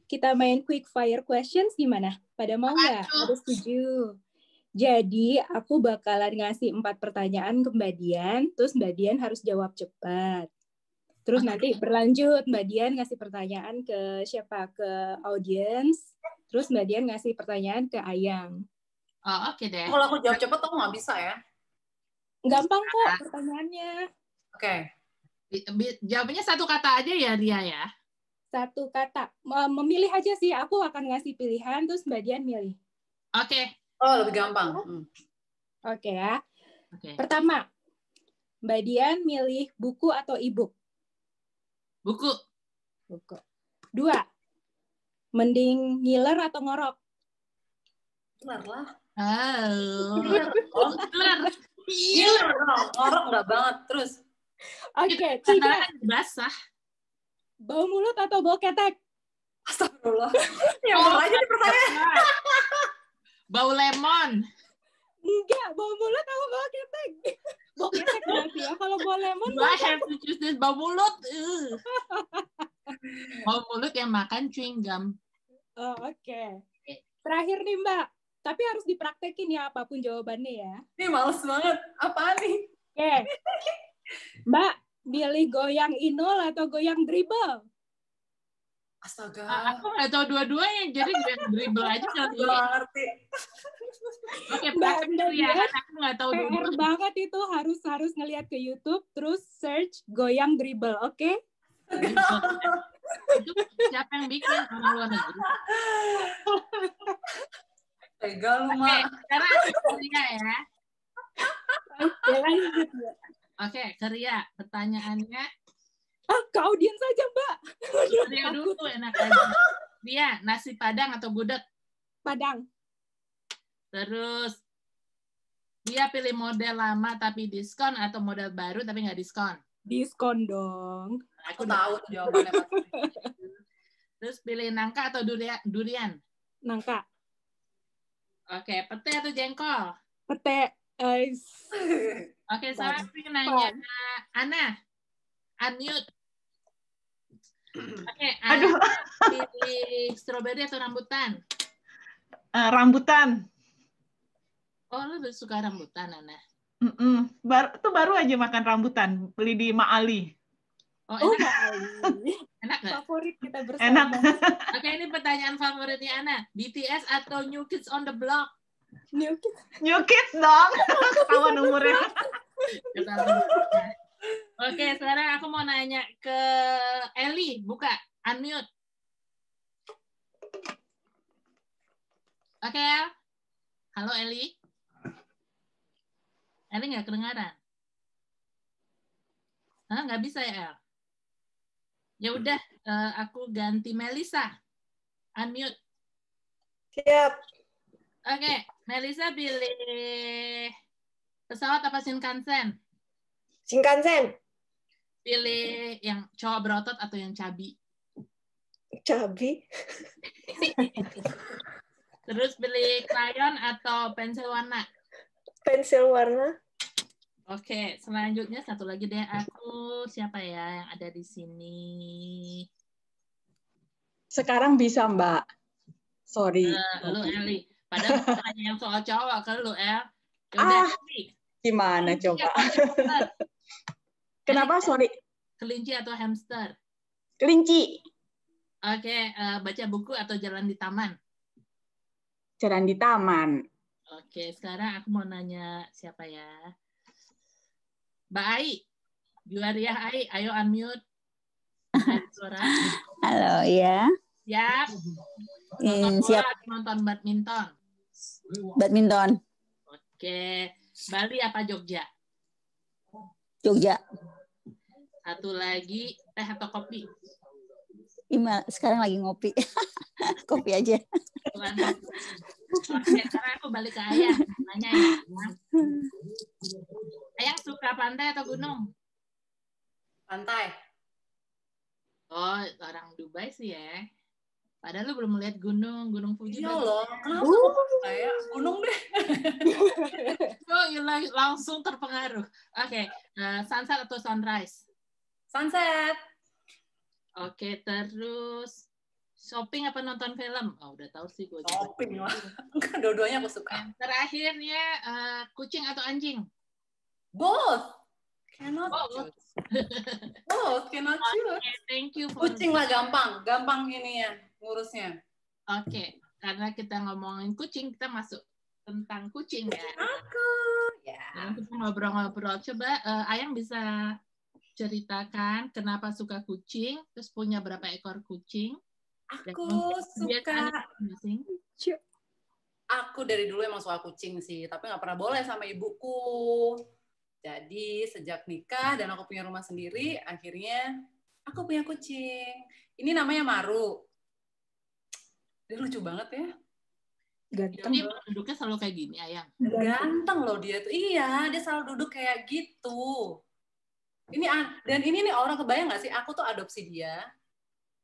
Kita main quick fire questions gimana? Pada mau nggak? Ada setuju? Jadi, aku bakalan ngasih 4 pertanyaan ke Mbak Dian, terus Mbak Dian harus jawab cepat. Terus nanti berlanjut, Mbak Dian ngasih pertanyaan ke siapa? Ke audiens, terus Mbak Dian ngasih pertanyaan ke Ayang. Oke deh. Kalau aku jawab cepat, aku nggak bisa ya? Gampang kok pertanyaannya. Oke. Jawabnya 1 kata aja ya, Ria ya? 1 kata. Memilih aja sih, aku akan ngasih pilihan, terus Mbak Dian milih. Oke. Lebih gampang. Oke ya. Oke. Pertama, Mbak Dian milih buku atau e-book? Buku. 2, mending ngiler atau ngorok? Ngiler lah. Ngiler. Ngiler dong. Ngorok nggak banget. Terus. Oke, 3. Basah. Bau mulut atau bau ketek? Astagfirullah. Ya mau aja nih pertanyaan. Bau lemon. Enggak, bau mulut atau bau ketek? Bau ketek berarti ya. Kalau bau lemon, I have to choose this. Bau mulut. Bau mulut yang makan chewing gum. Oke. Terakhir nih Mbak. Tapi harus dipraktekin ya apapun jawabannya ya. Ini males banget. Apaan nih? Oke. Mbak, milih goyang inul atau goyang dribble? Astaga. Aku nggak tahu dua-duanya, jadi goyang dribble aja kali ini. Ngerti. Oke, praktek ya. Aku nggak tahu PR banget itu harus ngelihat ke YouTube, terus search goyang dribble, oke? Itu siapa yang bikin? Orang luar negeri. Tega lu, Mak. Sekarang aku Ria ya. Oke, lanjut ya. Oke, ke Ria. Pertanyaannya. Ke audiens saja, Mbak. Ria dulu, enak aja. Ria, nasi Padang atau gudeg? Padang. Terus, dia pilih model lama tapi diskon atau model baru tapi nggak diskon? Diskon dong. Aku tahu jawabannya. Terus pilih nangka atau durian? Nangka. Oke, pete atau jengkol? Pete. Oke, sekarang aku nanya Ana. Unmute. Oke, Ana pilih stroberi atau rambutan? Rambutan. Oh, lu suka rambutan, Ana? Baru aja makan rambutan. Beli di Ma'ali. Oh, enak. Ali. Enak nggak? Favorit kita bersama. Enak. Oke, ini pertanyaan favoritnya Ana. BTS atau New Kids on the Block? New Kids. New Kids dong. Ketahuan umurnya. Oke, sekarang aku mau nanya ke Eli. Buka, unmute. Oke, halo Eli. Eli nggak kedengaran? Nggak bisa ya, El? Ya udah, aku ganti Melisa. Unmute. Siap. Oke, Melisa pilih pesawat apa Shinkansen? Shinkansen. Pilih yang cowok berotot atau yang cabi? Cabi. Terus pilih krayon atau pensil warna? Pensil warna. Oke, selanjutnya satu lagi deh aku. Siapa ya yang ada di sini? Sekarang bisa, Mbak. Sorry. Lu Eli. Padahal bukan hanya yang soal cowok kan lu El. Yaudah, Eli. Gimana Kelinci coba? atau hamster? Kenapa? Eli, Sorry. kelinci atau hamster? Kelinci. Oke, baca buku atau jalan di taman? Jalan di taman. Oke, sekarang aku mau nanya siapa ya? Mbak Ai. Juwariah Ai, ayo unmute. Suara. Halo, ya. Siap. Nonton bola Siap. atau nonton badminton? Badminton. Oke. Bali apa Jogja? Jogja. Satu lagi, teh atau kopi? Sekarang lagi ngopi. Kopi aja. Oke, sekarang aku balik ke Ayang. Nanya ya. Ayang suka pantai atau gunung? Pantai. Oh, orang Dubai sih ya. Padahal lu belum melihat Gunung Fuji. Iya loh, kenapa kok kayak gunung deh? Oh, langsung terpengaruh. Oke, sunset atau sunrise? Sunset. Oke, terus shopping apa nonton film? Oh, udah tahu sih gue. Shopping lah. Dua-duanya aku suka. Yang terakhirnya kucing atau anjing? Both. Cannot Oh, choose. Both cannot choose. Okay, thank you for Kucing lah gampang ininya ngurusnya. Oke, karena kita ngomongin kucing, kita masuk tentang kucing ya. Aku, ya. Dan kita ngobrol-ngobrol. Coba Ayang bisa ceritakan kenapa suka kucing, terus punya berapa ekor kucing? Aku suka. Aku dari dulu emang suka kucing sih, tapi nggak pernah boleh sama ibuku. Jadi sejak nikah dan aku punya rumah sendiri, akhirnya aku punya kucing. Ini namanya Maru. Dia lucu banget ya. Ganteng. Ini duduknya selalu kayak gini, Ayang. Ganteng loh dia tuh. Iya, dia selalu duduk kayak gitu. Dan ini nih orang kebayang nggak sih? Aku tuh adopsi dia.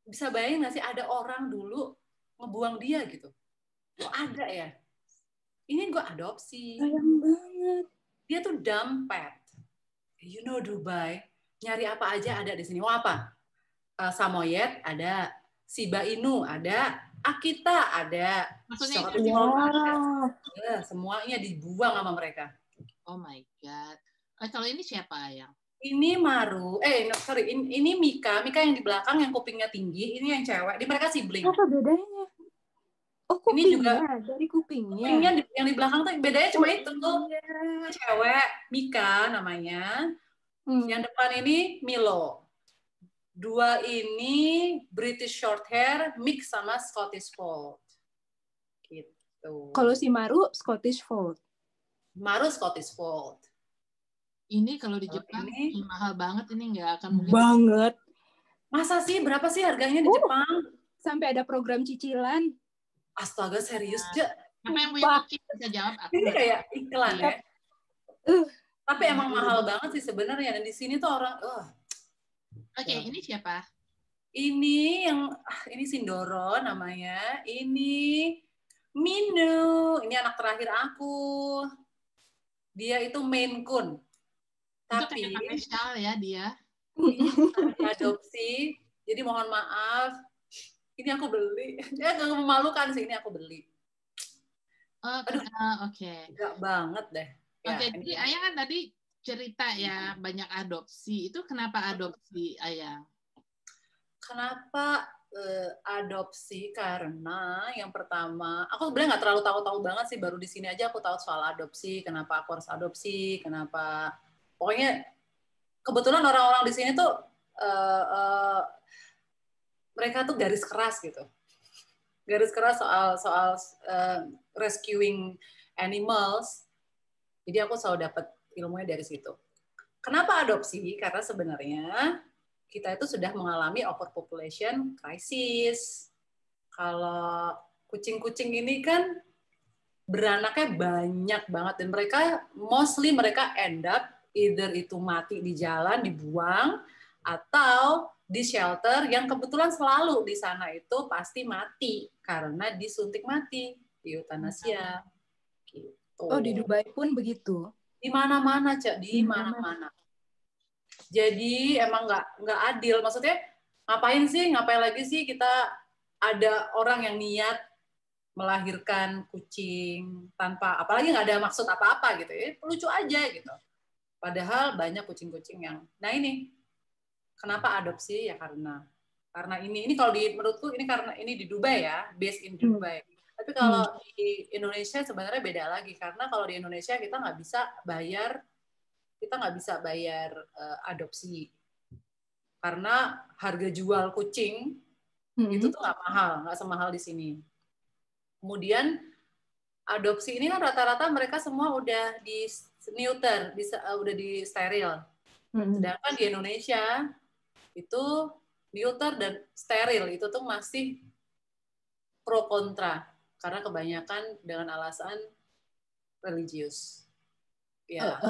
Bisa bayangin nggak sih ada orang dulu ngebuang dia gitu? Kok ada ya? Ini gue adopsi. Sayang banget. Dia tuh dumb pet. You know Dubai, nyari apa aja ada di sini. Mau apa? Samoyed ada, Shiba Inu ada, Akita ada. Maksudnya ada. Semuanya dibuang sama mereka. Oh my God. Kalau ini siapa, Ayang? Ini Maru. Ini Mika. Mika yang di belakang yang kupingnya tinggi. Ini yang cewek. Di mereka sibling. Apa bedanya? Oh, kupingnya Ini juga dari kupingnya. Kupingnya yang di belakang tuh bedanya cuma itu tuh. Iya. Cewek, Mika namanya. Yang depan ini Milo. Dua ini British short hair mix sama Scottish fold. Gitu. Kalau si Maru Scottish fold. Maru Scottish fold. Ini kalau di Jepang ini mahal banget, ini nggak akan mungkin. Banget. Masa sih? Berapa sih harganya di Jepang? Sampai ada program cicilan. Astaga, serius, Ja? Apa yang punya kucing bisa jawab? Ini kayak iklan ya. Tapi emang mahal banget sih sebenarnya. Dan di sini tuh orang, Oke, ini siapa? Ini ini Sindoro namanya. Ini Minu. Ini anak terakhir aku. Dia itu Maine Coon. Tapi itu kayak spesial ya dia. Adopsi. Jadi mohon maaf. Ini aku beli. Ya nggak memalukan sih, ini aku beli. Oke. Enggak banget deh. Oke, jadi Ayang kan tadi cerita ya banyak adopsi. Itu kenapa adopsi, Ayang? Kenapa adopsi? Karena yang pertama, aku sebenarnya nggak terlalu tahu banget sih. Baru di sini aja aku tahu soal adopsi. Kenapa aku harus adopsi? Kenapa? Pokoknya kebetulan orang-orang di sini tuh mereka tuh garis keras gitu. Garis keras soal rescuing animals. Jadi aku selalu dapat ilmunya dari situ. Kenapa adopsi? Karena sebenarnya kita itu sudah mengalami overpopulation crisis. Kalau kucing-kucing ini kan beranaknya banyak banget dan mereka end up either itu mati di jalan, dibuang, atau di shelter yang kebetulan selalu di sana itu pasti mati karena disuntik mati, di eutanasia. Gitu. Oh, di Dubai pun begitu? Di mana-mana, Cak, di mana-mana. Jadi emang nggak adil. Maksudnya ngapain lagi sih kita ada orang yang niat melahirkan kucing tanpa, apalagi nggak ada maksud apa-apa gitu ya, lucu aja gitu. Padahal banyak kucing-kucing yang, nah ini kenapa adopsi ya karena ini kalau menurutku ini karena ini di Dubai ya, based in Dubai. Tapi kalau di Indonesia sebenarnya beda lagi, karena kalau di Indonesia kita nggak bisa bayar adopsi karena harga jual kucing itu tuh nggak semahal di sini. Kemudian adopsi ini kan rata-rata mereka semua udah di neuter, udah di steril. Sedangkan di Indonesia itu neuter dan steril itu tuh masih pro kontra karena kebanyakan dengan alasan religius. Ya.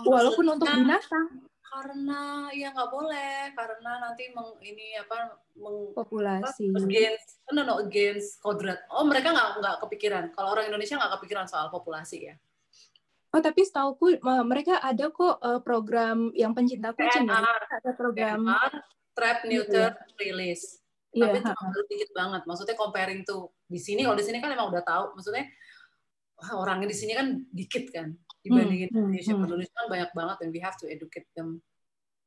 Walaupun untuk binatang. Karena ya nggak boleh, karena nanti populasi. Against kodrat. Oh, mereka nggak kepikiran. Kalau orang Indonesia nggak kepikiran soal populasi ya. Oh, tapi setauku mereka ada kok program yang pencinta kucing. Ada program trap, neuter, release. Tapi itu sedikit banget. Maksudnya comparing tuh di sini, kalau di sini kan emang udah tahu. Maksudnya orangnya di sini kan dikit kan dibandingin Indonesia. Indonesia kan banyak banget dan we have to educate them.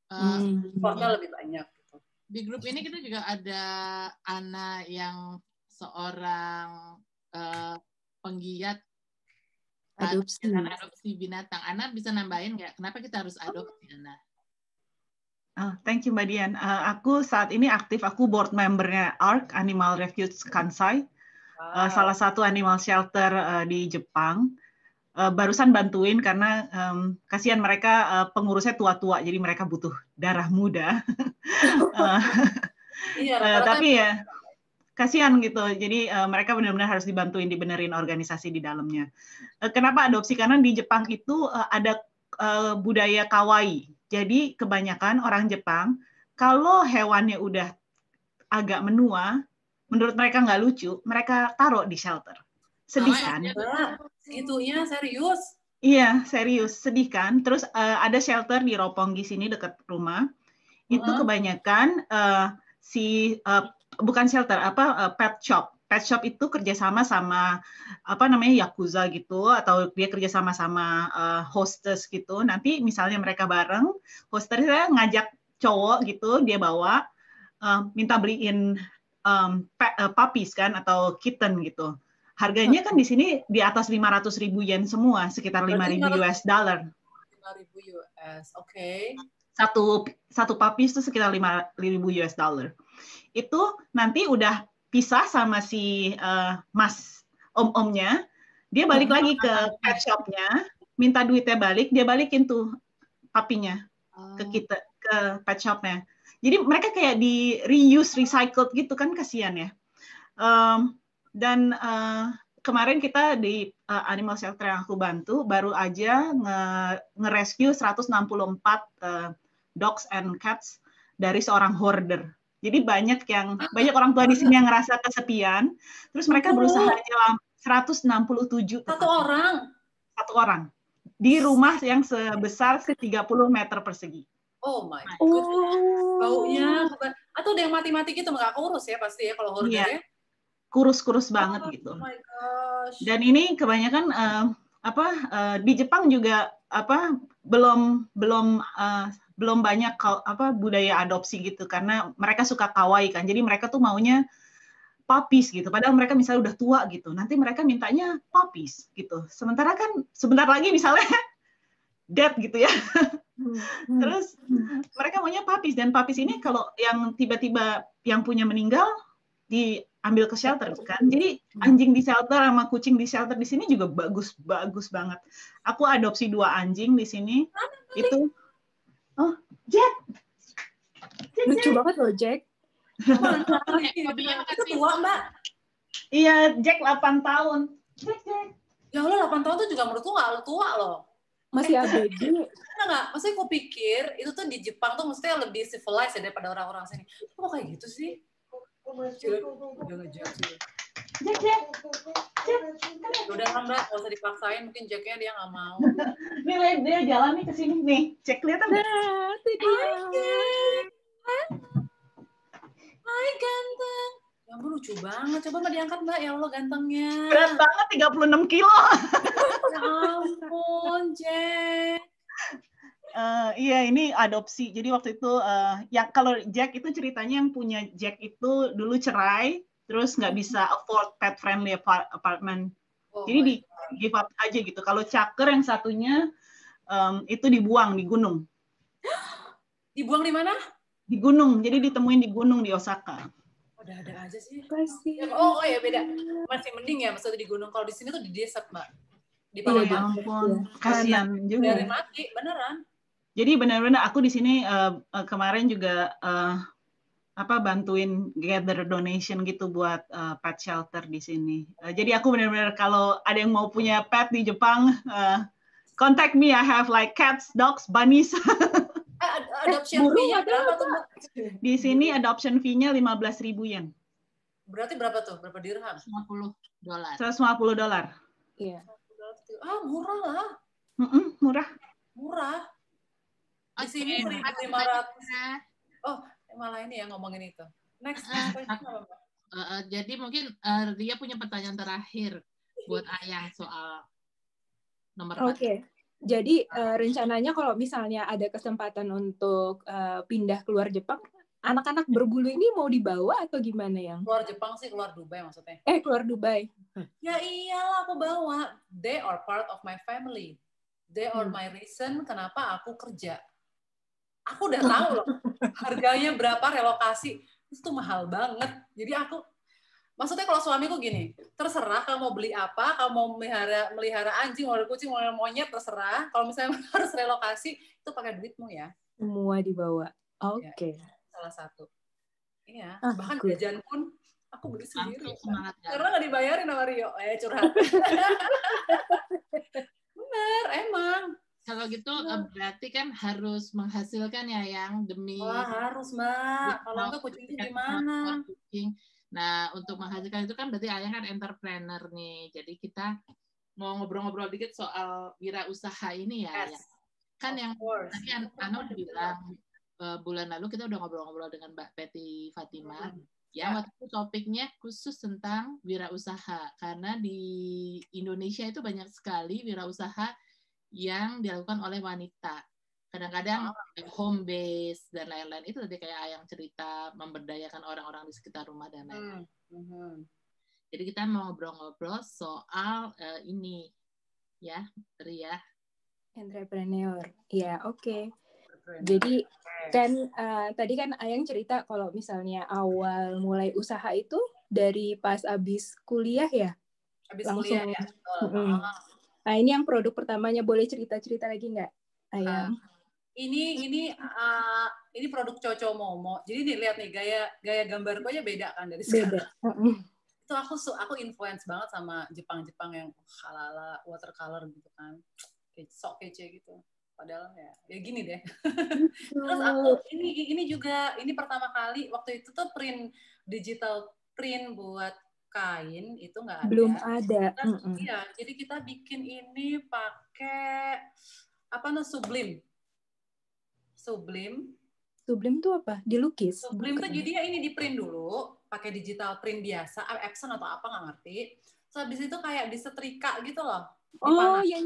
Supportnya lebih banyak. Gitu. Di grup ini kita juga ada Ana yang seorang penggiat adopsi binatang. Ana bisa nambahin nggak? Kenapa kita harus adopsi, Ana? Thank you Mbak Dian. Aku saat ini aktif, aku board membernya ARK, Animal Refuge Kansai. Salah satu animal shelter di Jepang. Barusan bantuin karena kasihan mereka pengurusnya tua-tua, jadi mereka butuh darah muda. Tapi ya kasihan gitu, jadi mereka benar-benar harus dibenerin organisasi di dalamnya. Kenapa adopsi? Karena di Jepang itu ada budaya kawaii. Jadi kebanyakan orang Jepang kalau hewannya udah agak menua, menurut mereka nggak lucu, mereka taruh di shelter. Sedih kan? Segitunya serius? Iya, serius. Sedih kan? Terus ada shelter di Roppongi sini dekat rumah. Itu kebanyakan bukan shelter, pet shop. Pet shop itu kerjasama sama Yakuza gitu, atau dia kerjasama sama hostess gitu. Nanti misalnya mereka bareng, hostessnya ngajak cowok gitu, dia bawa, minta beliin puppies kan, atau kitten gitu. Harganya kan di sini di atas 500.000 yen semua, sekitar 5.000 US dollar. 5.000 US, oke. Satu puppies itu sekitar 5.000 US dollar. Itu nanti udah pisah sama si mas om-omnya, dia balik lagi ke pet shopnya, minta duitnya balik, dia balikin tuh papinya ke pet shopnya. Jadi mereka kayak di reuse, recycled gitu kan, kasihan ya. Dan kemarin kita di animal shelter yang aku bantu baru aja nge-rescue 164 dogs and cats dari seorang hoarder. Jadi banyak orang tua di sini yang ngerasa kesepian, terus mereka berusaha nyelam 167 Satu orang di rumah yang sebesar 30 meter persegi. Oh my goodness. Baunya atau ada yang mati-mati gitu, nggak kurus ya pasti ya kalau hoarder ya. Kurus-kurus banget gitu. Oh my gosh. Dan ini kebanyakan di Jepang juga belum banyak budaya adopsi gitu, karena mereka suka kawaii kan. Jadi mereka tuh maunya puppies gitu. Padahal mereka misalnya udah tua gitu. Nanti mereka mintanya puppies gitu. Sementara kan sebentar lagi misalnya dead gitu ya. Terus mereka maunya puppies, dan puppies ini kalau yang tiba-tiba yang punya meninggal diambil ke shelter kan. Jadi anjing di shelter sama kucing di shelter di sini juga bagus banget. Aku adopsi 2 anjing di sini. Itu Jack. Lucu banget loh Jack. Itu tua, Mbak. Iya, Jack 8 tahun. Jack. Ya Allah, 8 tahun tuh juga menurutku nggak tua loh. Masih ABG. Enggak, maksudnya aku pikir itu tuh di Jepang tuh maksudnya lebih civilized ya daripada orang-orang sini. Kok kayak gitu sih? Udah kan Mbak, nggak usah dipaksain, mungkin Jacknya dia nggak mau. Nih lihat dia jalan nih ke sini nih. Cek kelihatan nggak? Nah, itu dia. Hai ganteng. Ya ampun lucu banget. Coba Mbak diangkat Mbak, ya Allah gantengnya. Berat banget 36 kilo. Ya ampun Jack. Iya ini adopsi. Jadi waktu itu yang kalau Jack itu ceritanya yang punya Jack itu dulu cerai, terus nggak bisa afford pet friendly apartment. Oh Jadi my di give up aja gitu. Kalau Caker yang satunya itu dibuang di gunung. Dibuang di mana? Di gunung. Jadi ditemuin di gunung di Osaka. Ada aja sih. Kasihan. Oh ya beda. Masih mending ya maksudnya di gunung. Kalau di sini tuh di desert Mbak. Di Oh ya Palembang. ampun, kasihan juga. Dari mati beneran. Jadi benar-benar aku di sini kemarin juga bantuin gather donation gitu buat pet shelter di sini. Jadi aku benar-benar kalau ada yang mau punya pet di Jepang, contact me. I have like cats, dogs, bunnies. Adoption fee-nya berapa tuh Mbak? Di sini adoption fee-nya 15.000 yen. Berarti berapa tuh? Berapa dirham? $150. $150. Iya. Murah lah. Murah. Murah. Di sini 1.500. Oh, malah ini ya ngomongin itu. Next question apa Mbak? Jadi mungkin dia punya pertanyaan terakhir buat Ayang soal nomor 4. Oke. Jadi rencananya kalau misalnya ada kesempatan untuk pindah keluar Jepang, anak-anak berbulu ini mau dibawa atau gimana yang? Keluar Jepang sih, keluar Dubai maksudnya. Keluar Dubai. Ya iyalah aku bawa. They are part of my family. They are my reason kenapa aku kerja. Aku udah tahu loh harganya berapa relokasi. Itu mahal banget. Jadi aku maksudnya kalau suamiku gini, terserah kamu mau beli apa, kamu mau melihara anjing, mau kucing, mau monyet, terserah. Kalau misalnya harus relokasi, itu pakai duitmu ya. Semua dibawa. Oke. Salah satu. Iya, Ah, bahkan good. jajan pun aku beli sendiri. Semangat Karena nggak dibayarin sama Rio. Curhat. Bener, emang. Kalau gitu berarti kan harus menghasilkan ya yang demi Wah, harus Mbak. Kalau enggak kucing itu gimana? Nah, untuk menghasilkan itu kan berarti Ayang kan entrepreneur nih. Jadi kita mau ngobrol-ngobrol dikit soal wirausaha ini ya. Yes. Kan yang course. tadi Anu bilang bulan lalu kita udah ngobrol-ngobrol dengan Mbak Peti Fatima. Ya, waktu itu topiknya khusus tentang wirausaha. Karena di Indonesia itu banyak sekali wirausaha yang dilakukan oleh wanita. Kadang-kadang home base dan lain-lain itu tadi kayak Ayang cerita memberdayakan orang-orang di sekitar rumah dan lain-lain. Jadi kita mau ngobrol-ngobrol soal ini ya, Ria. Entrepreneur. Ya, oke. Jadi kan tadi kan Ayang cerita kalau misalnya awal mulai usaha itu dari pas abis kuliah ya? Abis langsung kuliah ya. Nah, ini yang produk pertamanya, boleh cerita-cerita lagi nggak, Ayang? Ini produk Coco Momo. Jadi nih lihat nih gaya gambarku aja beda kan dari sekarang. Itu aku influence banget sama Jepang yang halala watercolor gitu kan. Sok kece gitu. Padahal ya gini deh. Terus aku ini pertama kali waktu itu tuh digital print buat kain itu nggak ada. Belum ada. Iya, jadi kita bikin ini pakai Sublime. Sublime tuh apa? Dilukis? Sublime tuh jadi ini di print dulu, pakai digital print biasa, Epson atau apa nggak ngerti. Terus habis itu kayak disetrika gitu loh. Oh iya.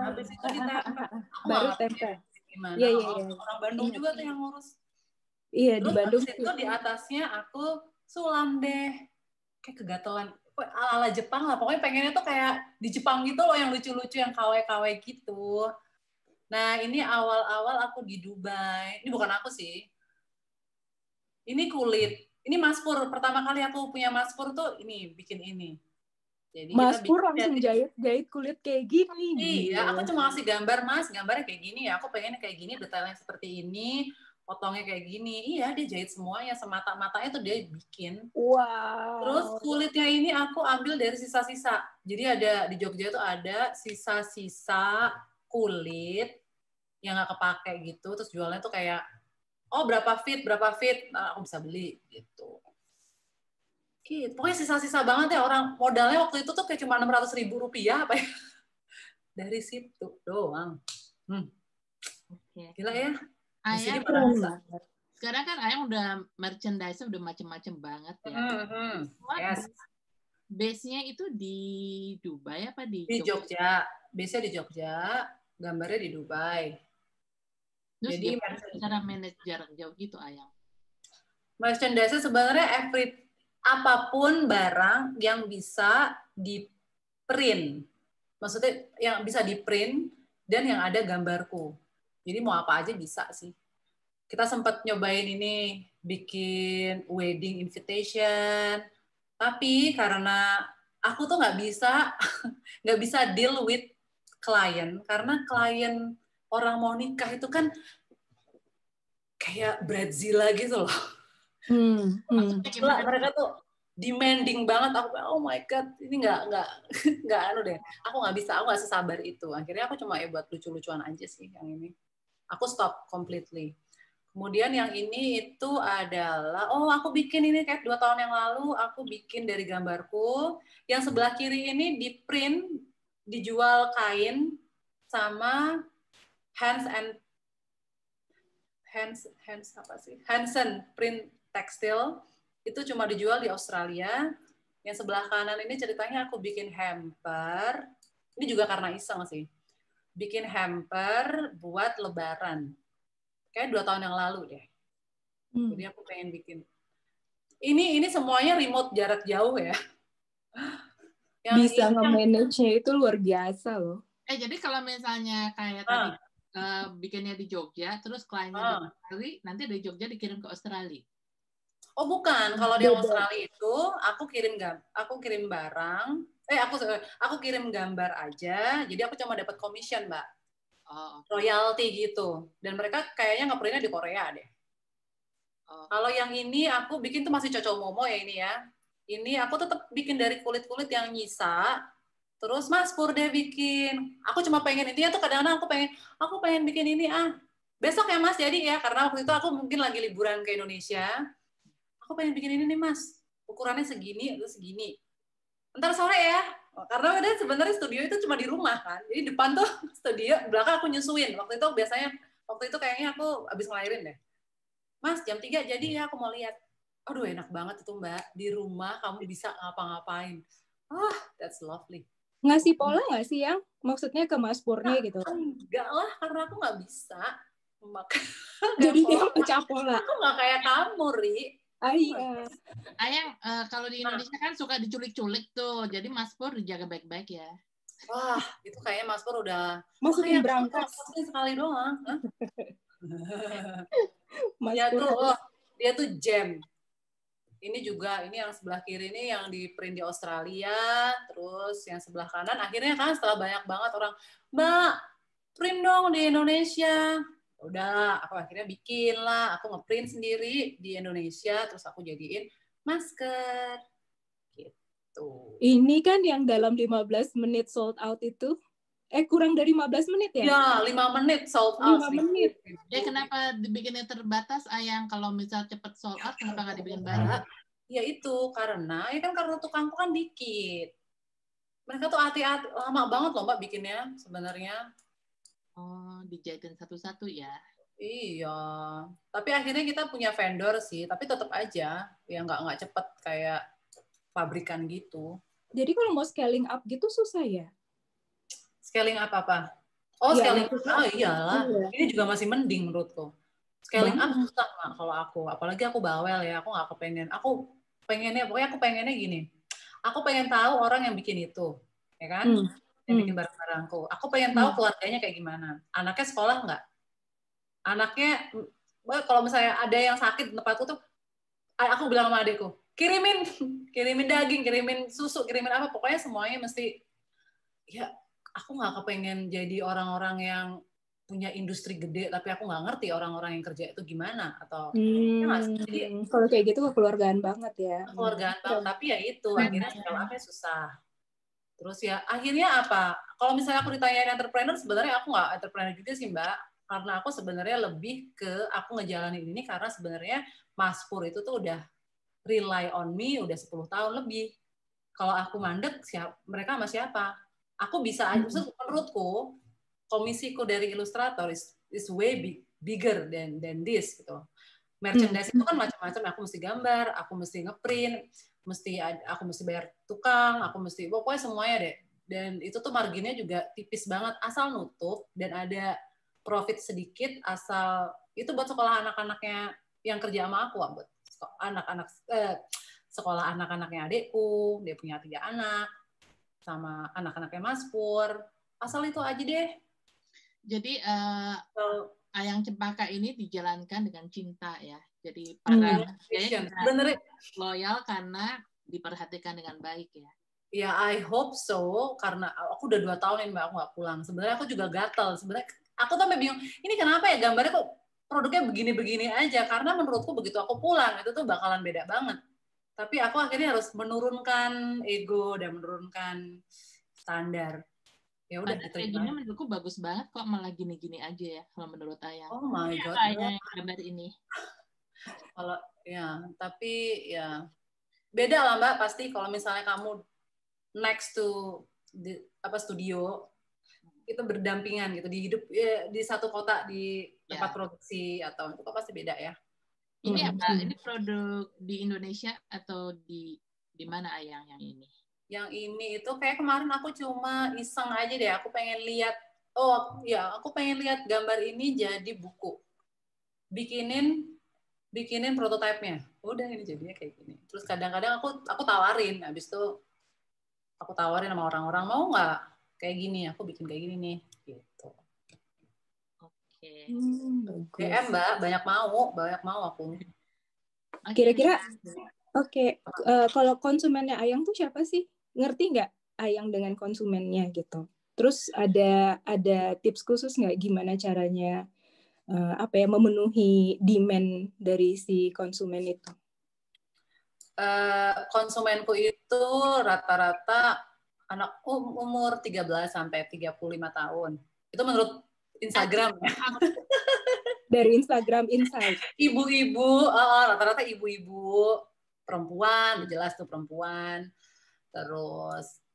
Habis itu ditempel. Baru tempel. Gimana? Iya. Orang Bandung juga tuh yang ngurus. Iya, terus di Bandung. Terus itu di atasnya aku sulam deh. Kayak kegatelan. Ala Jepang lah. Pokoknya pengennya tuh kayak di Jepang gitu loh, yang lucu-lucu, yang KW-KW gitu. Nah, ini awal-awal aku di Dubai. Ini bukan aku sih. Ini kulit. Ini Mas Pur. Pertama kali aku punya Mas Pur tuh bikin ini. Jadi Mas Pur langsung jahit kulit kayak gini. Iya, aku cuma ngasih gambar, Mas. Gambarnya kayak gini ya. Aku pengennya kayak gini, detailnya seperti ini. Potongnya kayak gini. Iya, dia jahit semuanya. Semata-matanya tuh dia bikin. Wow. Terus kulitnya ini aku ambil dari sisa-sisa. Jadi ada di Jogja tuh ada sisa-sisa kulit yang nggak kepake gitu. Terus jualnya tuh kayak, berapa feet, nah, aku bisa beli gitu. Gitu. Pokoknya sisa-sisa banget ya, orang modalnya waktu itu tuh kayak cuma 600.000 rupiah apa ya. Dari situ doang. Oke. Gila ya. Di sini Ayang, merasa. sekarang kan Ayang udah merchandise udah macem-macem banget ya. Yes. Base-nya itu di Dubai apa di Di Jogja. Base-nya di Jogja, gambarnya di Dubai. Terus Jadi gimana cara manage jarak jauh gitu, Ayang? merchandise sebenarnya apapun barang yang bisa di print. Maksudnya yang bisa di print dan yang ada gambarku. Jadi mau apa aja bisa sih. Kita sempat nyobain ini, bikin wedding invitation. Tapi karena aku tuh nggak bisa deal with klien. Karena klien orang mau nikah itu kan kayak Bradzilla gitu loh. Mereka tuh demanding banget. Aku oh my god, ini nggak anu deh. Aku nggak sesabar itu. Akhirnya aku cuma buat lucu-lucuan aja sih yang ini. Aku stop completely. Kemudian yang ini itu adalah, aku bikin ini kayak 2 tahun yang lalu, aku bikin dari gambarku. Yang sebelah kiri ini di print, dijual kain sama Hansen print tekstil. Itu cuma dijual di Australia. Yang sebelah kanan ini ceritanya aku bikin hamper. Ini juga karena iseng sih. Bikin hamper buat lebaran. Kayak 2 tahun yang lalu deh. Jadi aku pengen bikin. Ini semuanya remote jarak jauh ya. Bisa nge-manage-nya itu luar biasa loh. Jadi kalau misalnya kayak tadi bikinnya di Jogja, terus kliennya di Australia, nanti dari Jogja dikirim ke Australia. Oh bukan, kalau di Australia itu aku kirim barang, aku kirim gambar aja. Jadi aku cuma dapat commission, Mbak. Royalty gitu. Dan mereka kayaknya nge-printnya di Korea deh. Kalau yang ini aku bikin tuh masih Cocomomo ya ini ya. Ini aku tetap bikin dari kulit-kulit yang nyisa. Terus Mas Pur deh bikin. Aku cuma pengen intinya tuh kadang-kadang aku pengen bikin ini besok ya Mas jadi ya karena waktu itu aku mungkin lagi liburan ke Indonesia. Aku pengen bikin ini nih Mas. Ukurannya segini atau segini. Ntar sore ya. Karena udah sebenarnya studio itu cuma di rumah kan. Jadi depan tuh studio, belakang aku nyusuin. Waktu itu kayaknya aku habis ngelahirin deh. Mas, jam 3 jadi ya aku mau lihat. Aduh, enak banget itu Mbak. Di rumah kamu bisa ngapa-ngapain. That's lovely. Ngasih pola nggak sih yang maksudnya ke Mas Purnya gitu? Enggak lah, karena aku nggak bisa. Jadi dia pecah pola. Aku nggak kayak kamu, Ri. Iya. Ayang, kalau di Indonesia kan suka diculik-culik tuh. Jadi Mas Pur dijaga baik-baik ya. Wah, itu kayaknya Mas Pur udah masukin berangkas sekali doang. Dia tuh gem. Ini yang sebelah kiri ini yang di print di Australia, terus yang sebelah kanan akhirnya kan setelah banyak banget orang, Mbak, print dong di Indonesia. Udah, aku akhirnya bikin lah, aku ngeprint sendiri di Indonesia, terus aku jadiin masker. Gitu. Ini kan yang dalam 15 menit sold out itu. Kurang dari 15 menit ya? Ya, 5 menit sold out. 5 menit. Kenapa dibikinnya terbatas, Ayang? Kalau misal cepet sold out, kenapa nggak dibikin banyak? Ya itu, karena tukangku kan dikit. Mereka tuh hati-hati, lama banget loh Mbak bikinnya sebenarnya. Oh, dijahitin satu-satu ya? Iya. Tapi akhirnya kita punya vendor sih, tapi tetap aja ya nggak cepet kayak pabrikan gitu. Jadi kalau mau scaling up gitu susah ya? Scaling up apa? Oh, ya, scaling up. Iyalah. Iya. Ini juga masih mending menurutku. Scaling up susah Mak, kalau aku. Apalagi aku bawel ya, aku nggak kepengen. Aku pengennya gini. Aku pengen tahu orang yang bikin itu, ya kan? Yang bikin barang-barangku. Aku pengen tahu keluarganya kayak gimana. Anaknya sekolah nggak? Anaknya, kalau misalnya ada yang sakit di tempatku tuh, aku bilang sama adekku, kirimin daging, kirimin susu, kirimin apa, pokoknya semuanya mesti, ya aku nggak kepengen jadi orang-orang yang punya industri gede, tapi aku nggak ngerti orang-orang yang kerja itu gimana, atau jadi kalau kayak gitu kekeluargaan banget ya. Kekeluargaan banget, tapi ya itu akhirnya scale up-nya susah. Terus ya akhirnya apa? Kalau misalnya aku ditanyain entrepreneur, sebenarnya aku nggak entrepreneur juga sih Mbak, karena aku sebenarnya lebih ke aku ngejalanin ini karena sebenarnya Mas Pur itu tuh udah rely on me udah 10 tahun lebih. Kalau aku mandek, mereka sama siapa? Aku bisa, menurutku, komisiku dari ilustrator is way bigger than this gitu. Merchandise itu kan macam-macam. Aku mesti gambar, aku mesti ngeprint, aku mesti bayar tukang, aku mesti pokoknya semuanya deh. Dan itu tuh marginnya juga tipis banget, asal nutup dan ada profit sedikit, asal itu buat sekolah anak-anaknya yang kerja sama aku, buat sekolah anak-anaknya adekku, dia punya 3 anak, sama anak-anaknya Mas Pur, asal itu aja deh. Jadi Ayang Cempaka ini dijalankan dengan cinta ya. Jadi para bener loyal karena diperhatikan dengan baik ya. Ya, I hope so, karena aku udah 2 tahun ini Mbak, aku nggak pulang. Sebenarnya aku juga gatel. Sebenarnya aku tuh sampai bingung, ini kenapa ya gambarnya kok produknya begini-begini aja? Karena menurutku begitu aku pulang, itu tuh bakalan beda banget. Tapi aku akhirnya harus menurunkan ego dan menurunkan standar. Ya udah kayak gini menurutku bagus banget kok, malah gini-gini aja ya kalau menurut Ayang. Oh my god. Kayak gambar ini. Kalau ya, tapi ya beda lah Mbak, pasti kalau misalnya kamu next to studio itu berdampingan gitu, di hidup di satu kota, di tempat produksi, atau itu pasti beda ya. Ini apa? Ini produk di Indonesia atau di mana Ayang yang ini? Yang ini itu kayak kemarin aku cuma iseng aja deh, aku pengen lihat, aku pengen lihat gambar ini jadi buku, bikinin prototipenya, udah ini jadinya kayak gini. Terus kadang-kadang aku tawarin, habis itu aku tawarin sama orang-orang, mau nggak kayak gini, aku bikin kayak gini nih, gitu. Oke. DM Mbak, banyak mau aku. Kira-kira, kalau konsumennya Ayang tuh siapa sih? Ngerti nggak Ayang dengan konsumennya gitu? Terus ada tips khusus nggak gimana caranya memenuhi demand dari si konsumen itu? Konsumenku itu rata-rata anak umur 13 sampai 35 tahun. Itu menurut Instagram ya. Dari Instagram Insight. Ibu-ibu, rata-rata ibu-ibu, perempuan, jelas tuh perempuan. Terus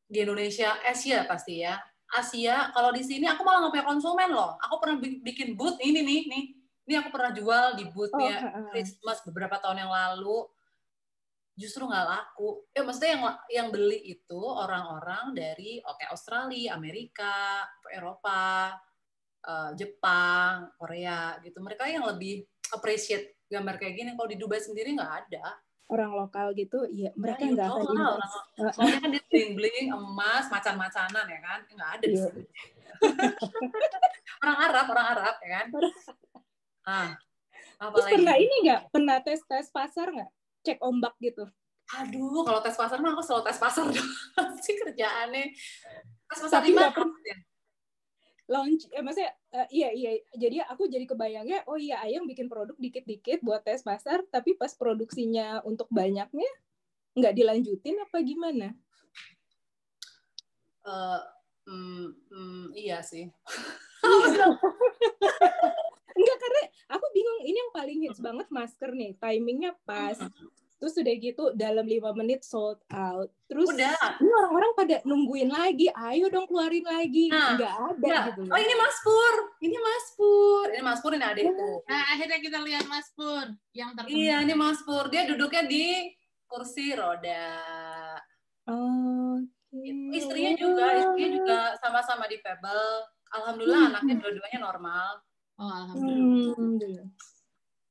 di Indonesia, Asia pasti ya. Asia, kalau di sini aku malah nggak punya konsumen loh. Aku pernah bikin booth ini aku pernah jual di boothnya Christmas beberapa tahun yang lalu. Justru nggak laku. Maksudnya yang beli itu orang-orang dari Australia, Amerika, Eropa, Jepang, Korea gitu. Mereka yang lebih appreciate gambar kayak gini. Kalau di Dubai sendiri nggak ada. Orang lokal gitu, ya mereka nggak akan invest. Soalnya kan dia bling-bling, emas, macan-macanan ya kan, nggak ada di sini. orang Arab ya kan. Terus pernah ini nggak? Pernah tes pasar nggak? Cek ombak gitu. Aduh, kalau tes pasar mah aku selalu tes pasar dong. sih kerjaannya. Tes pasar di mana? Launch, maksudnya iya. Jadi aku jadi kebayangnya, Ayang bikin produk dikit-dikit buat tes pasar, tapi pas produksinya untuk banyaknya nggak dilanjutin apa gimana? Iya sih. Enggak, karena aku bingung, ini yang paling hits banget masker nih, timingnya pas. Terus udah gitu dalam 5 menit sold out. Terus udah. Ini orang-orang pada nungguin lagi, ayo dong keluarin lagi. Nggak ada gitu. Oh ini Mas Pur, ini adekku. Nah akhirnya kita lihat Mas Pur yang terkenal. Iya ini Mas Pur, dia duduknya di kursi roda. Istrinya juga sama-sama di Pebble. Alhamdulillah anaknya dua-duanya normal. Oh alhamdulillah.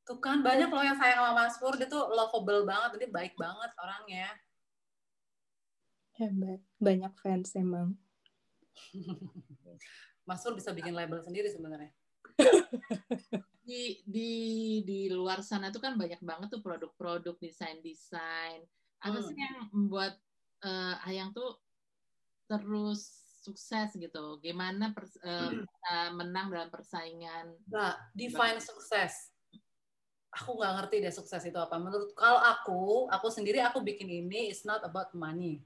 Tuh kan banyak loh yang sayang sama Mas Pur, dia tuh lovable banget, dia baik banget orangnya. Hebat, banyak fans emang. Mas Pur bisa bikin label sendiri sebenarnya. Di luar sana tuh kan banyak banget tuh produk-produk desain. Apa sih yang membuat Ayang tuh terus sukses gitu? Gimana menang dalam persaingan? Define sukses. Aku nggak ngerti deh sukses itu apa. Kalau aku sendiri aku bikin ini is not about money.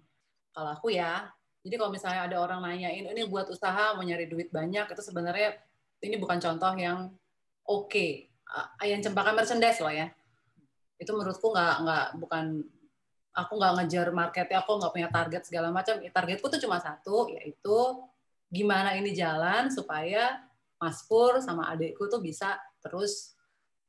Kalau aku ya. Jadi kalau misalnya ada orang nanyain ini buat usaha mau nyari duit banyak, itu sebenarnya ini bukan contoh yang oke. Ayang Cempaka merchandise loh ya. Itu menurutku bukan, aku nggak ngejar marketnya, aku nggak punya target segala macam. Targetku tuh cuma satu, yaitu gimana ini jalan supaya Mas Pur sama adikku tuh bisa terus,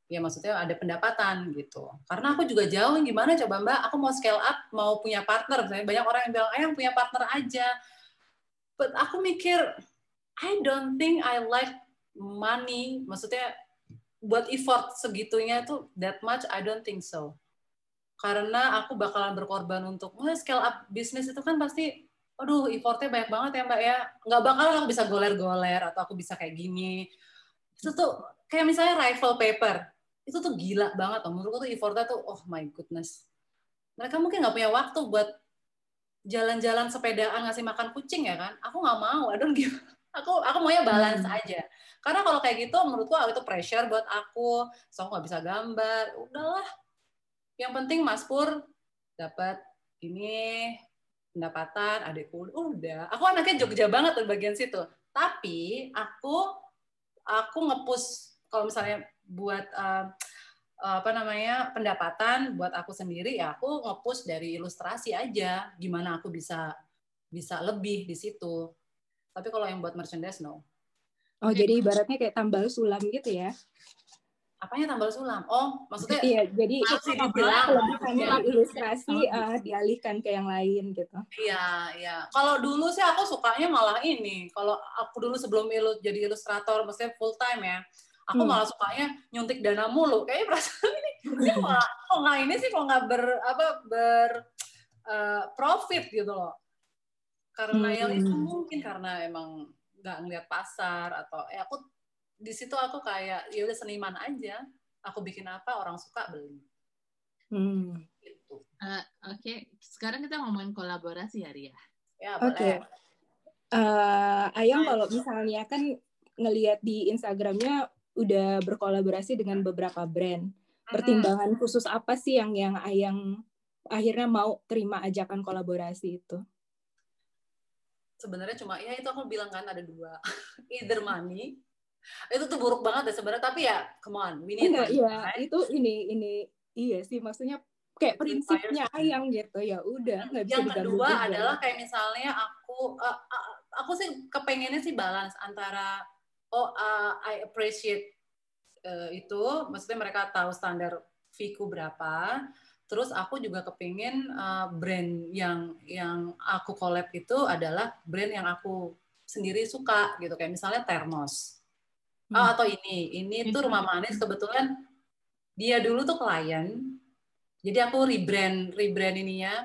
ya maksudnya ada pendapatan gitu. Karena aku juga jauh, gimana coba Mbak, aku mau scale up, mau punya partner. Misalnya banyak orang yang bilang, yang punya partner aja. But aku mikir, I don't think I like money. Maksudnya buat effort segitunya tuh that much, I don't think so. Karena aku bakalan berkorban untuk scale up bisnis itu kan pasti, aduh effortnya banyak banget ya Mbak ya. Nggak bakalan aku bisa goler-goler atau aku bisa kayak gini. Itu tuh kayak misalnya rifle paper. Itu tuh gila banget. Menurutku tuh effortnya tuh, oh my goodness. Mereka mungkin nggak punya waktu buat jalan-jalan sepedaan ngasih makan kucing ya kan. Aku nggak mau, I don't give. Aku maunya balance aja. Karena kalau kayak gitu menurutku itu pressure buat aku. So aku nggak bisa gambar. Udahlah. Yang penting Mas Pur dapat ini pendapatan, adikku udah. Aku anaknya Jogja banget di bagian situ. Tapi aku nge-push kalau misalnya buat pendapatan buat aku sendiri, ya aku nge-push dari ilustrasi aja. Gimana aku bisa lebih di situ. Tapi kalau yang buat merchandise no. Oh, jadi ibaratnya kayak tambal sulam gitu ya? Apanya tambal sulam? Oh, maksudnya iya, jadi kelebihan dari ilustrasi dialihkan ke yang lain gitu. Iya. Kalau dulu sih aku sukanya malah ini. Kalau aku dulu sebelum jadi ilustrator, maksudnya full time ya, aku malah sukanya nyuntik dana mulu. Kayaknya perasaan ini sih kok nggak profit gitu loh. Karena yang itu mungkin karena emang nggak ngeliat pasar atau aku di situ aku kayak ya udah seniman aja, aku bikin apa orang suka beli. Gitu. Oke. Sekarang kita ngomongin kolaborasi ya Ria. Ya boleh. Ayang kalau misalnya kan ngelihat di Instagramnya udah berkolaborasi dengan beberapa brand. Pertimbangan khusus apa sih yang Ayang akhirnya mau terima ajakan kolaborasi itu? Sebenarnya cuma ya itu aku bilang kan ada dua, either money. Itu tuh buruk banget ya sebenarnya, tapi ya come on, we need money. Iya, right? Itu ini iya sih, maksudnya kayak prinsipnya Ayang gitu, ya udah nggak bisa yang diganggu kedua juga. adalah kayak misalnya aku sih kepengennya sih balance antara I appreciate itu, maksudnya mereka tahu standar fee-ku berapa, terus aku juga kepingin brand yang aku collab itu adalah brand yang aku sendiri suka gitu, kayak misalnya termos. Atau ini tuh Rumah Manis, kebetulan dia dulu tuh klien, jadi aku rebrand ininya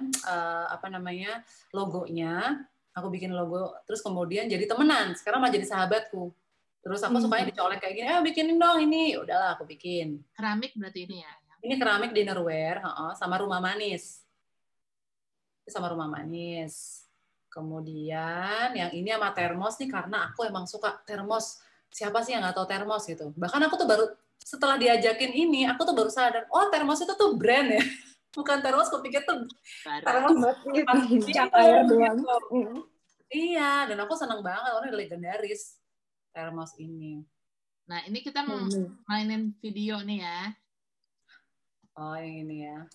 logonya, aku bikin logo, terus kemudian jadi temenan, sekarang malah jadi sahabatku. Terus aku sukanya dicolek kayak gini, bikinin dong ini, udahlah aku bikin. Keramik berarti ini ya? Ini keramik dinnerware, sama Rumah Manis. Sama Rumah Manis. Kemudian yang ini sama termos nih, karena aku emang suka termos. Siapa sih yang nggak tahu termos gitu? Bahkan aku tuh baru setelah diajakin ini, aku tuh baru sadar, oh termos itu tuh brand ya, bukan termos. Aku pikir tuh termos air doang. Iya, dan aku seneng banget, orangnya legendaris termos ini. Nah ini kita mainin video nih ya. Oh yang ini ya.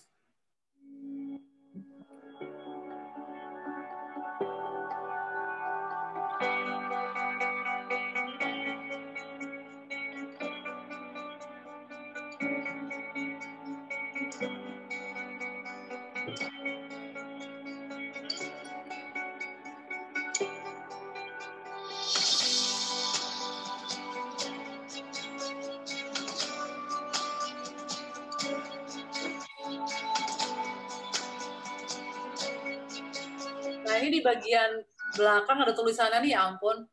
Nah ini di bagian belakang ada tulisannya nih, ya ampun.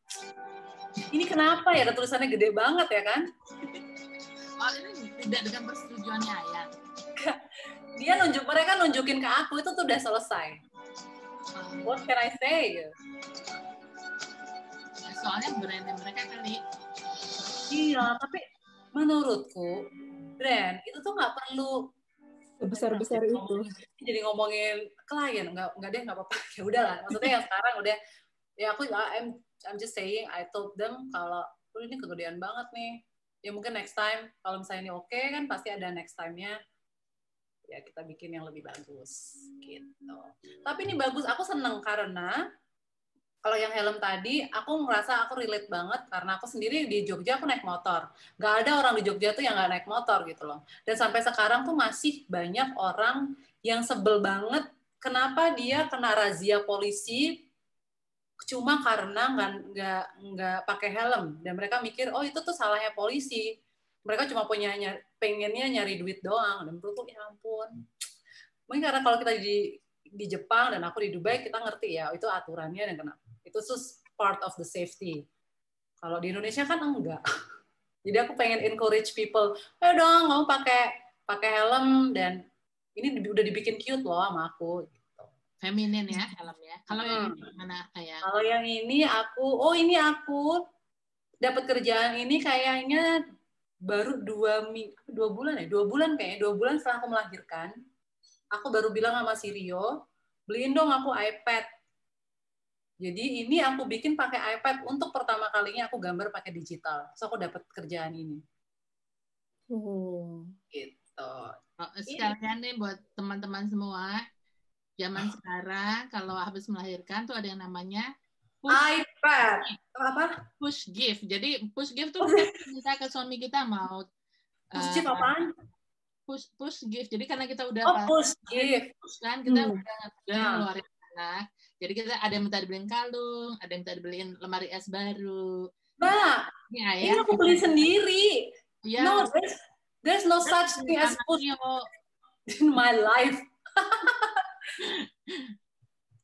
Ini kenapa ya ada tulisannya gede banget ya kan? Oh ini tidak dengan persetujuannya Ayang. Mereka nunjukin ke aku itu tuh udah selesai. What can I say? Ya, soalnya brandnya mereka kali. Iya, tapi menurutku brand itu tuh nggak perlu sebesar itu. Jadi ngomongin klien nggak deh, nggak apa-apa. Ya udahlah. Maksudnya yang sekarang udah ya I'm just saying, I told them kalau ini kegedean banget nih. Ya mungkin next time kalau misalnya ini oke kan pasti ada next time-nya. ya kita bikin yang lebih bagus gitu. Tapi ini bagus, aku seneng karena kalau yang helm tadi, aku ngerasa aku relate banget karena aku sendiri di Jogja aku naik motor. Nggak ada orang di Jogja tuh yang nggak naik motor gitu loh. Dan sampai sekarang tuh masih banyak orang yang sebel banget kenapa dia kena razia polisi cuma karena nggak pakai helm. Dan mereka mikir, oh itu tuh salahnya polisi. Mereka cuma pengennya nyari duit doang. Dan menurutku, ya ampun. Mungkin karena kalau kita di Jepang dan aku di Dubai, kita ngerti ya, itu aturannya dan kenapa. Itu part of the safety. Kalau di Indonesia kan enggak. Jadi aku pengen encourage people, ayo dong kamu pakai helm dan ini udah dibikin cute loh sama aku. Gitu. Feminin ya helmnya. Kalau yang ini gimana Ayang? Kalau yang ini aku dapat kerjaan ini kayaknya baru 2 bulan kayaknya 2 bulan setelah aku melahirkan. Aku baru bilang sama si Rio, beliin dong aku iPad. Jadi ini aku bikin pakai iPad untuk pertama kalinya aku gambar pakai digital. So aku dapat kerjaan ini. Gitu. Sekalian nih buat teman-teman semua, zaman sekarang kalau habis melahirkan tuh ada yang namanya iPad. Apa? Push gift. Jadi push gift tuh kita minta ke suami kita mau push gift apaan? Push gift. Jadi karena kita udah push gift kan kita udah ngeluarin anak. Jadi kita ada yang minta dibeliin kalung, ada yang minta dibeliin lemari es baru. Mbak, ini aku beli sendiri. Ya. No, there's no such thing as push in my life.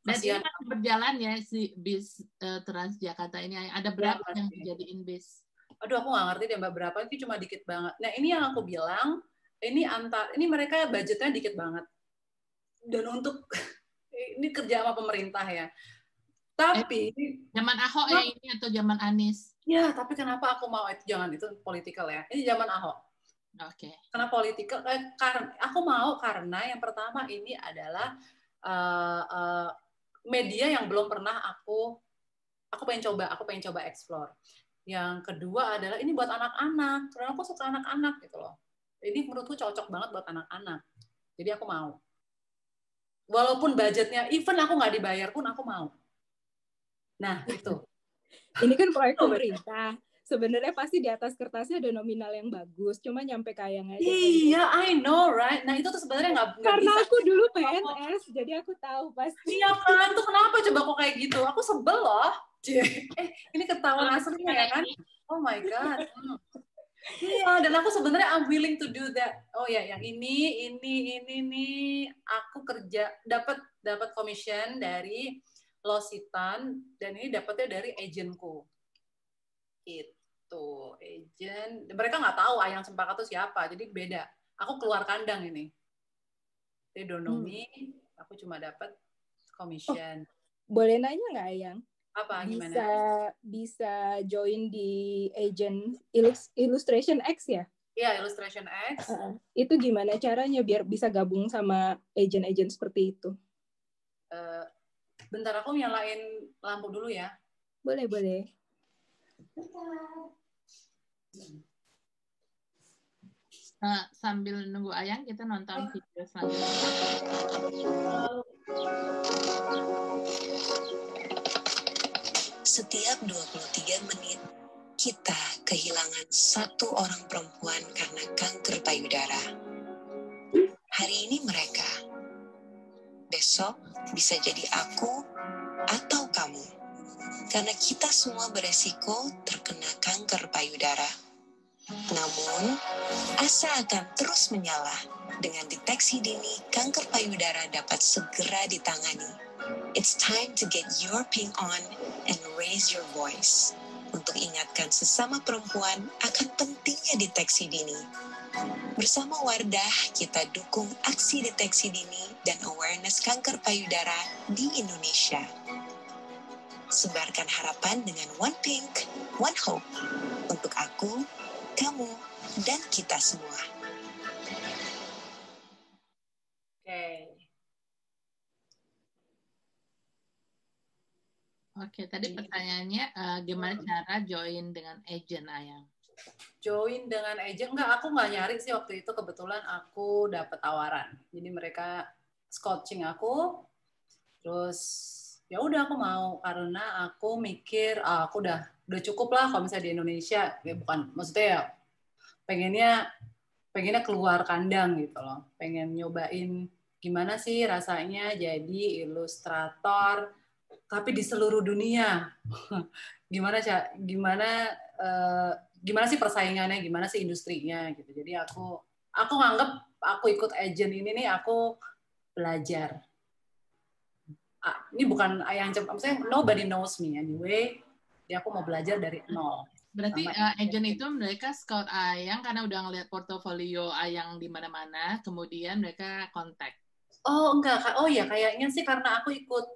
Dan ini masih berjalan ya si bis Transjakarta ini. Ada berapa yang dijadiin bis? Aduh, aku nggak ngerti deh Mbak berapa. Ini cuma dikit banget. Nah, ini yang aku bilang, ini mereka budgetnya dikit banget. Dan untuk ini kerja sama pemerintah ya. Tapi zaman Ahok ya ini atau zaman Anies? Ya, tapi kenapa aku mau itu? Jangan, itu politikal ya. Ini zaman Ahok. Oke. Karena politikal, karena aku mau karena yang pertama ini adalah media yang belum pernah aku pengen coba explore. Yang kedua adalah ini buat anak-anak. Karena aku suka anak-anak gitu loh. Ini menurutku cocok banget buat anak-anak. Jadi aku mau. Walaupun budgetnya, even aku nggak dibayar pun aku mau. Nah, itu. Ini kan proyek pemerintah. Sebenarnya pasti di atas kertasnya ada nominal yang bagus, cuma nyampe kayang aja. Iya, I know, right? Nah, itu tuh sebenarnya nggak bisa. Karena aku dulu PNS, jadi aku tahu pasti. Iya kan, tuh kenapa coba kok kayak gitu? Aku sebel loh. Ini ketahuan aslinya ya kan? Oh my God. Iya, dan aku sebenarnya I'm willing to do that. Oh ya, yang ini, aku kerja dapat commission dari Lositan dan ini dapatnya dari agentku. Itu agent. Mereka nggak tahu Ayang Cempaka itu siapa, jadi beda. Aku keluar kandang ini. They don't know me. Aku cuma dapat commission. Boleh nanya nggak Ayang? Apa gimana? Bisa join di agent Illustration X ya? Iya, Illustration X. Itu gimana caranya biar bisa gabung sama agent-agent seperti itu? Bentar, aku nyalain lampu dulu ya. Boleh. Sambil nunggu Ayang, kita nonton video selanjutnya. Setiap 23 menit, kita kehilangan satu orang perempuan karena kanker payudara. Hari ini mereka, besok bisa jadi aku atau kamu. Karena kita semua beresiko terkena kanker payudara. Namun, asa akan terus menyala. Dengan deteksi dini, kanker payudara dapat segera ditangani. It's time to get your pink on and raise your voice. Untuk ingatkan sesama perempuan akan pentingnya deteksi dini. Bersama Wardah, kita dukung aksi deteksi dini dan awareness kanker payudara di Indonesia. Sebarkan harapan dengan One Pink, One Hope. Untuk aku, kamu, dan kita semua. Oke, tadi pertanyaannya gimana cara join dengan agent Ayang? Join dengan agent enggak, aku nggak nyari sih waktu itu, kebetulan aku dapat tawaran. Jadi mereka coaching aku, terus ya udah aku mau karena aku mikir aku udah cukup lah kalau misalnya di Indonesia, ya bukan maksudnya ya pengennya keluar kandang gitu loh, pengen nyobain gimana sih rasanya jadi ilustrator tapi di seluruh dunia. Gimana sih persaingannya, gimana sih industrinya gitu. Jadi aku nganggep aku ikut agent ini nih aku belajar. Ini bukan yang maksudnya nobody knows me anyway. Jadi aku mau belajar dari nol. Berarti agent itu mereka scout Ayang karena udah ngeliat portofolio Ayang di mana-mana, kemudian mereka kontak. Oh enggak, oh ya kayaknya sih karena aku ikut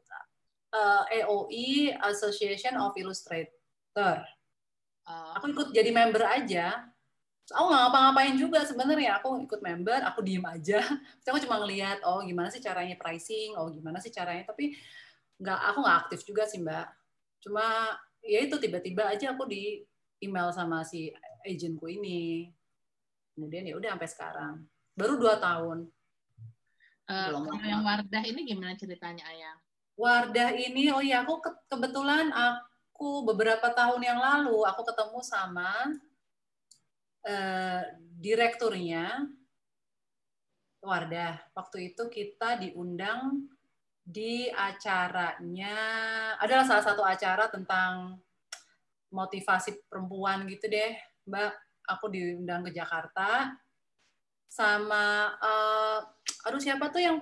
AOI, Association of Illustrator. Aku ikut jadi member aja. Aku nggak ngapa-ngapain juga sebenarnya. Aku ikut member, aku diem aja. Aku cuma ngelihat, oh gimana sih caranya pricing, oh gimana sih caranya. Tapi aku nggak aktif juga sih Mbak. Cuma ya itu tiba-tiba aja aku di email sama si agentku ini. Kemudian ya udah sampai sekarang. Baru 2 tahun. Kalau yang Wardah ini gimana ceritanya Ayang? Wardah ini, oh ya aku kebetulan aku beberapa tahun yang lalu aku ketemu sama direkturnya Wardah. Waktu itu kita diundang di acaranya, adalah salah satu acara tentang motivasi perempuan gitu deh, Mbak. Aku diundang ke Jakarta sama aduh siapa tuh yang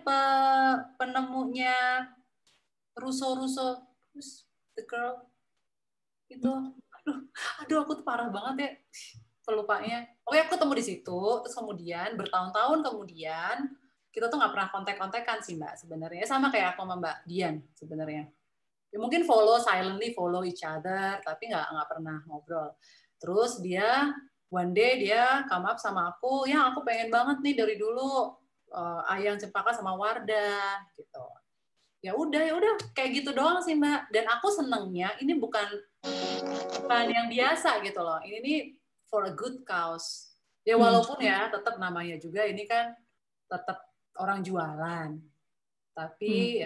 penemunya Russo the girl itu. Aduh aku tuh parah banget ya pelupanya. Oke, aku ketemu di situ, terus kemudian bertahun-tahun kemudian kita tuh nggak pernah kontak-kontakan sih Mbak sebenarnya. Sama kayak aku sama Mbak Dian sebenarnya. Ya, mungkin silently follow each other, tapi nggak pernah ngobrol. Terus one day dia come up sama aku, ya aku pengen banget nih dari dulu Ayang Cempaka sama Wardah gitu. Ya udah kayak gitu doang sih Mbak. Dan aku senengnya ini bukan yang biasa gitu loh. Ini nih for a good cause. Ya walaupun ya tetap namanya juga ini kan tetap orang jualan. Tapi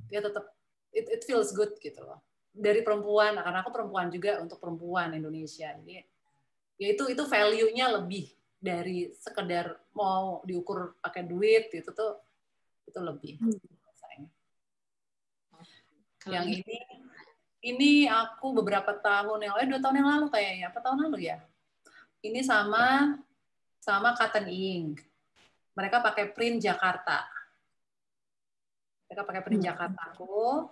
ya tetap it feels good gitu loh. Dari perempuan, karena aku perempuan juga untuk perempuan Indonesia. Jadi ya itu value-nya lebih dari sekedar mau diukur pakai duit gitu tuh, itu lebih. Yang ini aku beberapa tahun yang lalu, 2 tahun yang lalu kayaknya, apa tahun lalu ya? Ini sama Cotton Ink. Mereka pakai print Jakarta. Mereka pakai print Jakarta aku.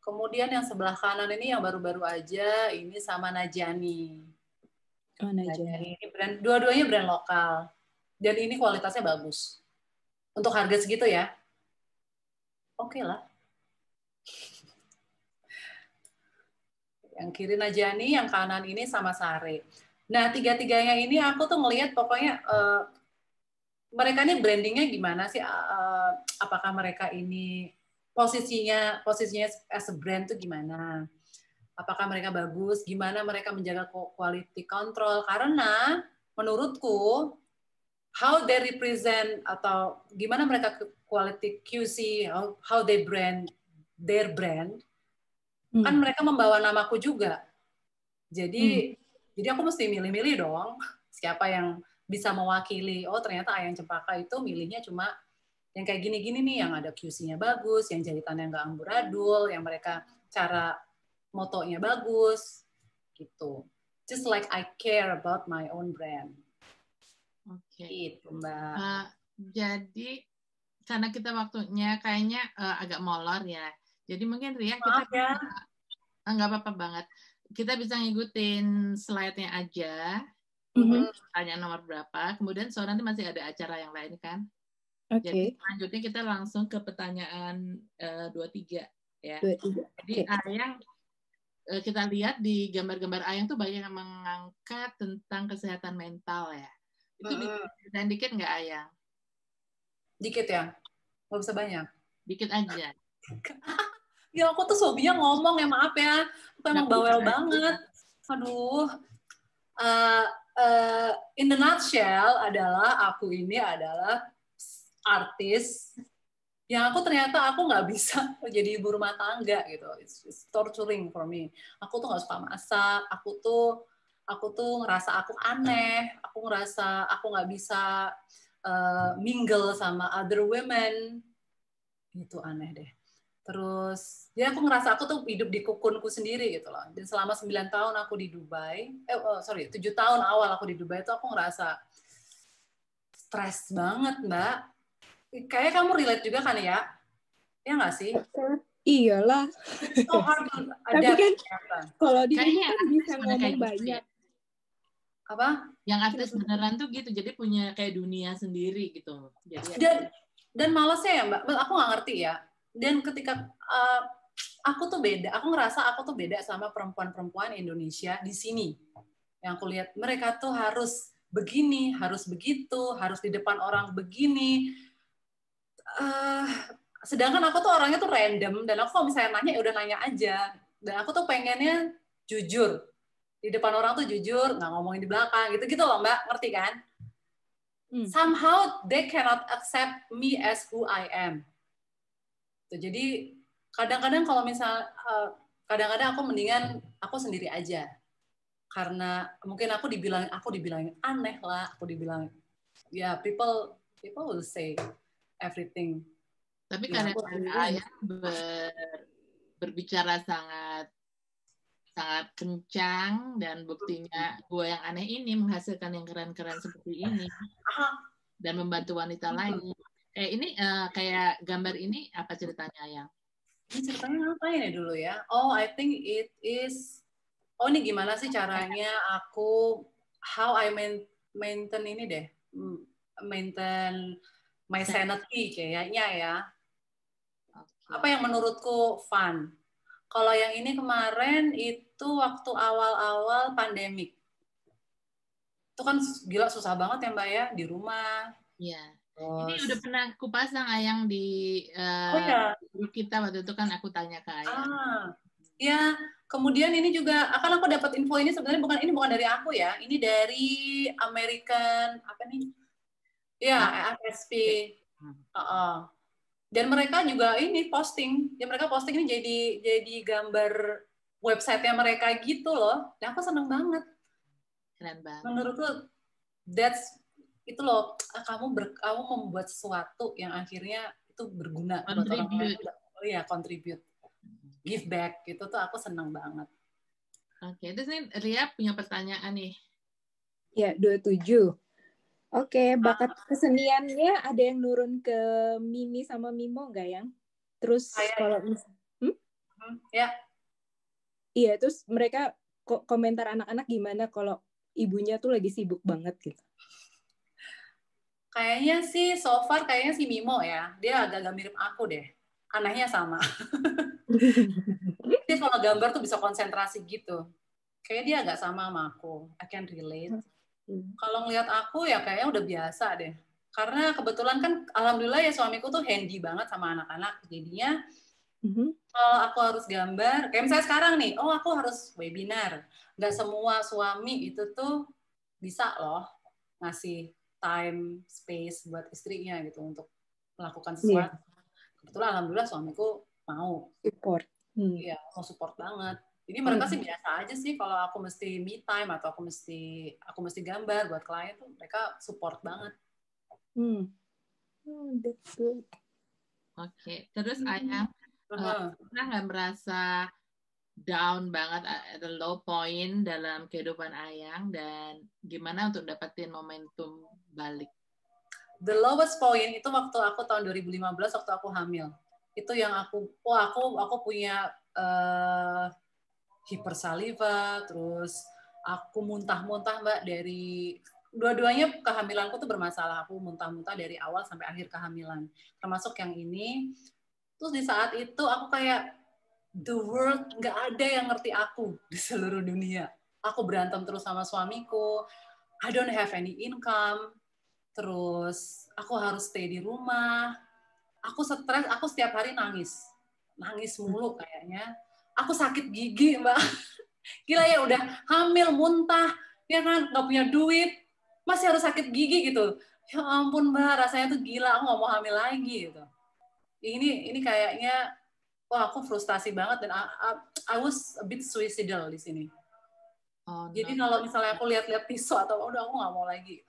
Kemudian yang sebelah kanan ini yang baru-baru aja, ini sama Najani. Oh, Najani. Ini brand, dua-duanya brand lokal. Dan ini kualitasnya bagus. Untuk harga segitu ya, oke lah. Yang kiri Najani, yang kanan ini sama Sare. Nah, tiga-tiganya ini aku tuh ngelihat pokoknya mereka ini brandingnya gimana sih? Apakah mereka ini posisinya as a brand tuh gimana? Apakah mereka bagus? Gimana mereka menjaga quality control? Karena menurutku how they represent atau gimana mereka quality QC, how they brand their brand, kan mereka membawa namaku juga. Jadi aku mesti milih-milih dong siapa yang bisa mewakili. Oh ternyata Ayang Cempaka itu milihnya cuma yang kayak gini-gini nih, yang ada QC-nya bagus, yang jahitannya nggak amburadul, yang mereka cara motonya bagus, gitu. Just like I care about my own brand. Oke. Gitu, Mbak. Jadi karena kita waktunya kayaknya agak molor ya. Jadi mungkin Ria Maaf kita nggak apa-apa banget. Kita bisa ngikutin slide-nya aja. Tanya nomor berapa. Kemudian soalnya nanti masih ada acara yang lain kan. Jadi selanjutnya kita langsung ke pertanyaan 23 ya. 23. Jadi Ayang, kita lihat di gambar-gambar Ayang tuh banyak yang mengangkat tentang kesehatan mental ya. Itu bisa dikit nggak Ayang? Dikit ya? Nggak bisa banyak? Dikit aja. Ya aku tuh hobinya ngomong ya, maaf ya. Aku emang bawel banget. Aduh. In the nutshell adalah aku ini adalah artis yang aku ternyata aku nggak bisa jadi ibu rumah tangga gitu. It's torturing for me. Aku tuh nggak suka masak. Aku tuh ngerasa aku aneh. Aku ngerasa aku nggak bisa mingle sama other women. Itu aneh deh. Terus ya aku ngerasa aku tuh hidup di kukunku sendiri gitu loh. Dan selama 9 tahun aku di Dubai, 7 tahun awal aku di Dubai itu aku ngerasa stres banget, Mbak. Kayaknya kamu relate juga kan ya? Ya nggak sih? Iyalah. So hard to Tapi adapt. kan kalau di sini Kayaknya kan bisa pada ngomong kayak gitu banyak. ya. Apa? Yang artis beneran tuh gitu, jadi punya kayak dunia sendiri gitu. Jadi Dan malesnya ya Mbak, aku nggak ngerti ya. Dan ketika aku tuh beda, aku ngerasa aku tuh beda sama perempuan-perempuan Indonesia di sini. Yang aku lihat mereka tuh harus begini, harus begitu, harus di depan orang begini. Sedangkan aku tuh orangnya tuh random, dan aku kalau misalnya nanya ya udah nanya aja. Dan aku tuh pengennya jujur. Di depan orang tuh jujur, nggak ngomongin di belakang, gitu-gitu loh Mbak, ngerti kan? Somehow they cannot accept me as who I am. Jadi kadang-kadang kalau kadang-kadang aku mendingan aku sendiri aja, karena mungkin aku dibilangin aneh lah, aku dibilang ya people will say everything. Tapi Ya, karena Ayang berbicara sangat kencang, dan buktinya gue yang aneh ini menghasilkan yang keren-keren seperti ini dan membantu wanita lain. Ini kayak gambar ini apa ceritanya, Ayang? Ini ceritanya ngapain ya dulu ya? I think it is. Ini gimana sih caranya aku how I maintain ini deh, maintain my sanity kayaknya ya. Apa yang menurutku fun? Kalau yang ini kemarin itu waktu awal-awal pandemik. Itu kan gila susah banget ya Mbak ya, di rumah. Iya. Ini udah pernah kupasang Ayang di grup kita waktu itu kan, aku tanya ke Ayang. Ya, kemudian ini juga akan aku dapat info ini sebenarnya bukan dari aku ya, ini dari American apa nih? Ya, AFSP. Dan mereka juga ini posting, mereka posting ini jadi gambar website-nya mereka gitu loh. Dan aku seneng banget. Keren banget. Menurutku itu loh, kamu membuat sesuatu yang akhirnya itu berguna buat orang lain. Contribute, give back gitu tuh aku senang banget. Oke, terus nih Ria punya pertanyaan nih. Ya, 27. Oke, bakat keseniannya ada yang nurun ke Mimi sama Mimo nggak, Yang? Terus kalau ya. Iya, terus mereka komentar anak-anak gimana kalau ibunya tuh lagi sibuk banget gitu? Kayaknya sih so far kayaknya si Mimo ya, dia agak-agak mirip aku deh. Anehnya sama. Dia kalau gambar tuh bisa konsentrasi gitu. Kayaknya dia agak sama sama aku. I can relate. Kalau ngeliat aku ya kayaknya udah biasa deh. Karena kebetulan kan alhamdulillah ya suamiku tuh handy banget sama anak-anak. Jadinya kalau aku harus gambar, kayak misalnya sekarang nih, aku harus webinar. Nggak semua suami itu tuh bisa loh ngasih time, space buat istrinya gitu untuk melakukan sesuatu. Kebetulan alhamdulillah suamiku mau. Support. Iya, mau support banget. Jadi mereka sih biasa aja sih kalau aku mesti me time atau aku mesti gambar buat klien tuh mereka support banget. That's good. Oke, terus Ayang pernah nggak merasa down banget, ada low point dalam kehidupan Ayang, dan gimana untuk dapetin momentum balik? The lowest point itu waktu aku tahun 2015 waktu aku hamil. Itu yang aku punya hipersaliva, terus aku muntah-muntah Mbak, dari dua-duanya kehamilanku tuh bermasalah. Aku muntah-muntah dari awal sampai akhir kehamilan. Termasuk yang ini. Terus di saat itu aku kayak the world, nggak ada yang ngerti aku di seluruh dunia. Aku berantem terus sama suamiku. I don't have any income. Terus aku harus stay di rumah. Aku stres, aku setiap hari nangis mulu kayaknya. Aku sakit gigi Mbak. Gila ya, udah hamil, muntah, ya kan, nggak punya duit, masih harus sakit gigi gitu. Ya ampun Mbak, rasanya tuh gila, aku nggak mau hamil lagi gitu. Ini kayaknya, wah aku frustasi banget dan I was a bit suicidal di sini. Oh, Jadi no. kalau misalnya aku lihat-lihat pisau atau udah aku nggak mau lagi.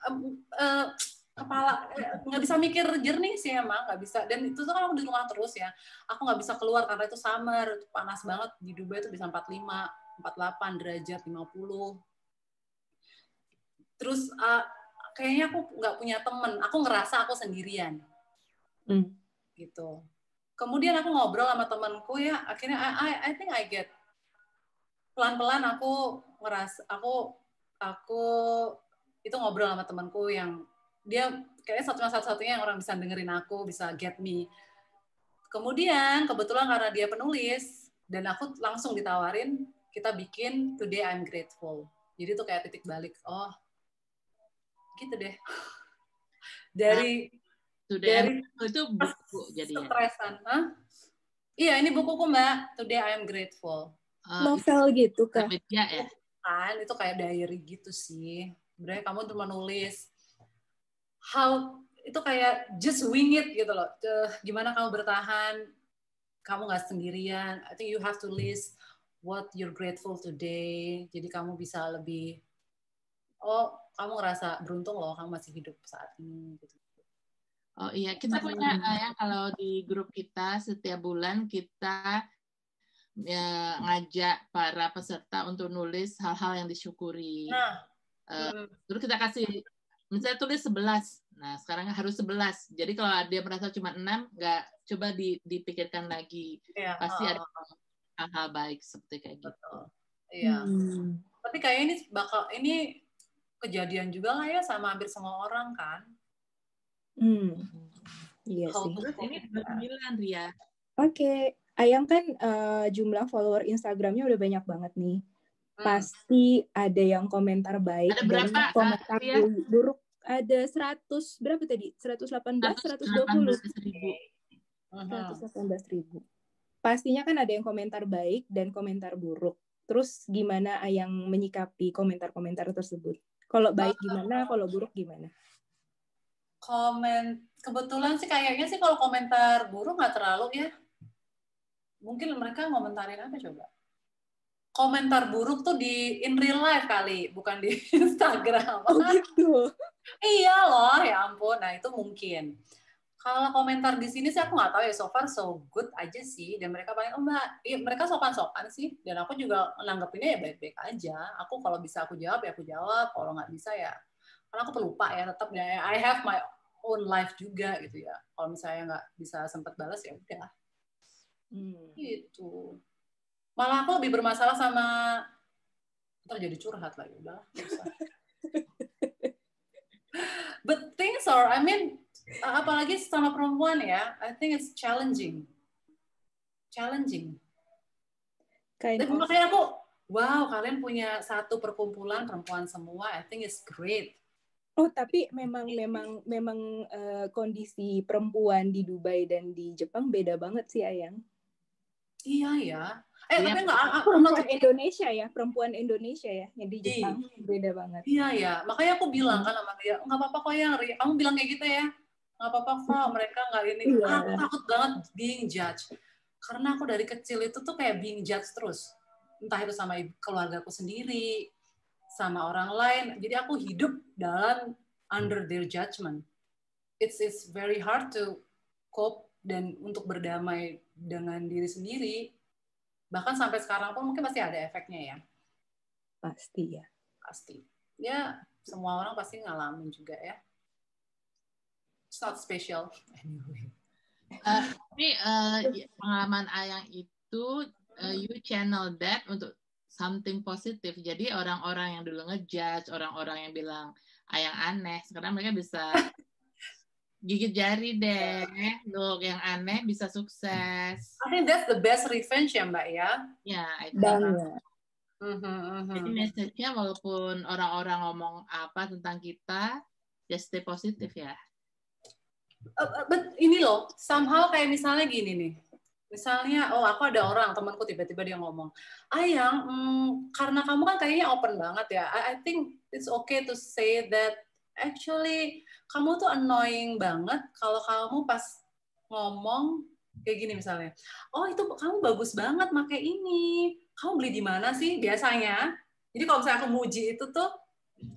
Kepala nggak bisa mikir jernih sih emang, nggak bisa. Dan itu tuh kan aku di rumah terus ya. Aku nggak bisa keluar karena itu summer, itu panas banget. Di Dubai itu bisa 45, 48 derajat, 50. Terus kayaknya aku nggak punya temen. Aku ngerasa aku sendirian. Gitu. Kemudian aku ngobrol sama temanku ya, akhirnya I think I get pelan-pelan aku ngerasa aku itu ngobrol sama temanku yang dia kayaknya satu-satunya yang orang bisa dengerin aku, bisa get me. Kemudian kebetulan karena dia penulis dan aku langsung ditawarin kita bikin Today I'm Grateful. Jadi itu kayak titik balik. Oh, gitu deh. Dari itu buku jadinya. Stresan, iya ini bukuku Mbak. Today I'm Grateful. Novel gitu kah? Ya. Kan itu kayak diary gitu sih. Sebenarnya kamu cuma nulis itu kayak just wing it gitu loh. Gimana kamu bertahan? Kamu nggak sendirian. I think you have to list what you're grateful today. Jadi kamu bisa lebih, kamu ngerasa beruntung loh kamu masih hidup saat ini. Gitu. Oh iya, kita punya ya kalau di grup kita setiap bulan kita ngajak para peserta untuk nulis hal-hal yang disyukuri. Terus kita kasih, misalnya tulis 11. Nah, sekarang harus 11. Jadi kalau dia merasa cuma 6, nggak coba dipikirkan lagi. Ya, pasti ada hal-hal baik seperti kayak gitu. Iya. Tapi kayaknya ini kejadian juga lah ya sama hampir semua orang kan. Iya sih. Terus ini 9 Ria. Oke. Ayang kan jumlah follower Instagramnya udah banyak banget nih. Pasti ada yang komentar baik ada berapa, dan komentar buruk. Ada 100 berapa tadi? 118, 120. 118.000. Pastinya kan ada yang komentar baik dan komentar buruk. Terus gimana Ayang menyikapi komentar-komentar tersebut? Kalau baik gimana? Kalau buruk gimana? Kebetulan sih kayaknya sih kalau komentar buruk nggak terlalu ya. Mungkin mereka ngomentarin apa coba? Komentar buruk tuh in real life kali, bukan di Instagram. Oh gitu. Iya loh, ya ampun. Nah itu mungkin. Kalau komentar di sini sih aku nggak tahu ya. So far so good aja sih. Dan mereka paling mereka sopan-sopan sih. Dan aku juga nanggepinnya ya baik-baik aja. Aku kalau bisa aku jawab ya aku jawab. Kalau nggak bisa ya, karena aku pelupa ya. Tetap ya, I have my own life juga gitu ya. Kalau misalnya nggak bisa sempat balas ya udah. Gitu. Malah aku lebih bermasalah sama jadi curhat lagi udah. But things are, I mean, apalagi sama perempuan ya, I think it's challenging. Makanya aku, wow, kalian punya satu perkumpulan perempuan semua, I think it's great. Oh, tapi memang kondisi perempuan di Dubai dan di Jepang beda banget sih, Ayang. Iya ya. Tapi nggak perempuan Indonesia ya yang di Jepang beda banget. Iya ya, makanya aku bilang kan sama dia, nggak apa-apa kok yang kamu bilang kayak gitu ya, nggak apa-apa kok mereka nggak ini. Aku takut banget being judged, karena aku dari kecil itu tuh kayak being judged terus, entah itu sama keluargaku sendiri, sama orang lain. Jadi aku hidup under their judgment. It's very hard to cope dan untuk berdamai dengan diri sendiri. Bahkan sampai sekarang pun mungkin pasti ada efeknya ya. Pasti ya. Pasti. Ya, semua orang pasti ngalamin juga ya. It's not special. Anyway. Tapi pengalaman Ayang itu, you channel that untuk something positif. Jadi orang-orang yang dulu ngejudge, orang-orang yang bilang Ayang aneh, sekarang mereka bisa gigit jari deh, loh yang aneh bisa sukses. I think that's the best revenge ya Mbak ya. Ya, itu. Jadi message-nya walaupun orang-orang ngomong apa tentang kita, just stay positif ya. But ini loh, somehow kayak misalnya gini nih. Misalnya, aku ada orang, temanku tiba-tiba dia ngomong, Ayang, karena kamu kan kayaknya open banget ya. I think it's okay to say that actually kamu tuh annoying banget kalau kamu pas ngomong kayak gini misalnya, oh itu kamu bagus banget pakai ini, kamu beli di mana sih biasanya. Jadi kalau misalnya aku muji itu tuh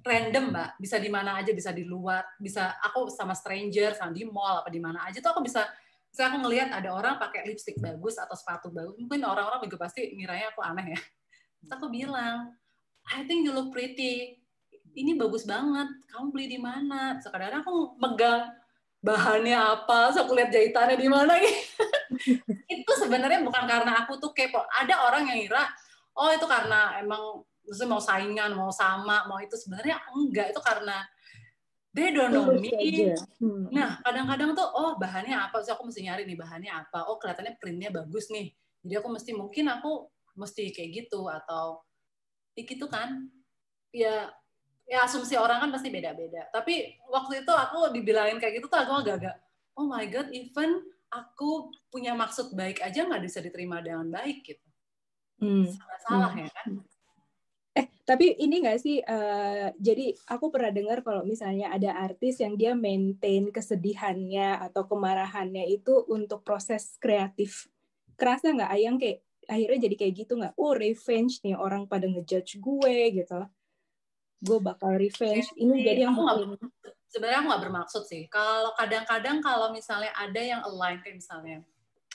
random Mbak, bisa di mana aja, bisa di luar, bisa aku sama stranger, sama di mall apa di mana aja tuh aku bisa aku ngelihat ada orang pakai lipstick bagus atau sepatu bagus, mungkin orang-orang juga pasti ngiranya aku aneh ya. Terus aku bilang, I think you look pretty, ini bagus banget, kamu beli di mana? Kadang-kadang aku megang bahannya apa, terus aku lihat jahitannya di mana gitu. Itu sebenarnya bukan karena aku tuh kepo. Ada orang yang ngira, oh itu karena emang maksudnya mau saingan, mau sama, mau itu. Sebenarnya enggak, itu karena they don't know me. Nah, kadang-kadang tuh, oh bahannya apa? Terus aku mesti nyari nih bahannya apa. Oh kelihatannya printnya bagus nih. Jadi aku mungkin aku mesti kayak gitu atau gitu kan. Ya asumsi orang kan pasti beda-beda. Tapi waktu itu aku dibilangin kayak gitu tuh aku agak-agak, oh my god, even aku punya maksud baik aja nggak bisa diterima dengan baik gitu. Salah ya kan? Tapi ini nggak sih, jadi aku pernah dengar kalau misalnya ada artis yang dia maintain kesedihannya atau kemarahannya itu untuk proses kreatif. Kerasa nggak Ayang kayak akhirnya jadi kayak gitu nggak? Oh revenge nih, orang pada ngejudge gue gitu. Gue bakal revenge. Ini jadi yang sebenarnya aku nggak bermaksud sih. Kalau kadang-kadang kalau misalnya ada yang align kayak misalnya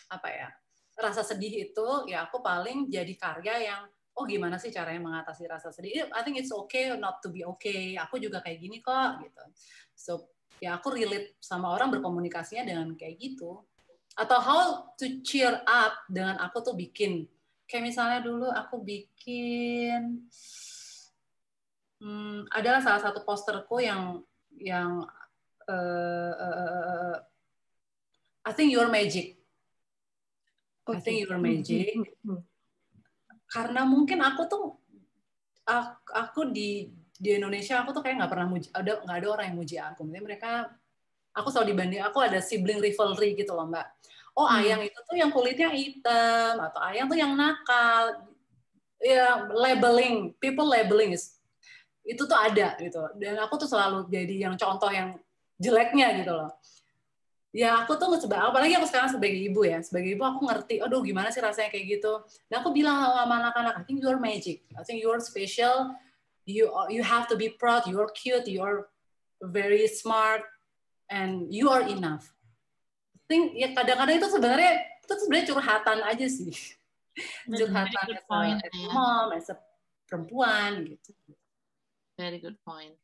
apa ya, rasa sedih itu ya aku paling jadi karya yang oh gimana sih caranya mengatasi rasa sedih. I think it's okay not to be okay. Aku juga kayak gini kok gitu. So ya aku relate sama orang berkomunikasinya dengan kayak gitu. Atau how to cheer up dengan aku tuh bikin. Kayak misalnya dulu aku bikin adalah salah satu posterku yang I think you're magic. I think you're magic. Karena mungkin aku di Indonesia aku tuh kayak nggak pernah nggak ada orang yang muji aku. Mereka, aku selalu dibanding, aku ada sibling rivalry gitu loh Mbak. Oh Ayang itu tuh yang kulitnya hitam, atau Ayang tuh yang nakal. Ya labeling, people labeling itu tuh ada gitu. Dan aku tuh selalu jadi yang contoh yang jeleknya gitu loh. Ya aku tuh apalagi aku sekarang sebagai ibu ya, sebagai ibu aku ngerti, aduh gimana sih rasanya kayak gitu. Dan aku bilang sama anak-anak, I think you're magic, I think you're special, you have to be proud, you're cute, you're very smart, and you are enough. I think ya kadang-kadang itu sebenarnya curhatan aja sih, curhatan as a mom, as a perempuan gitu. Very good point.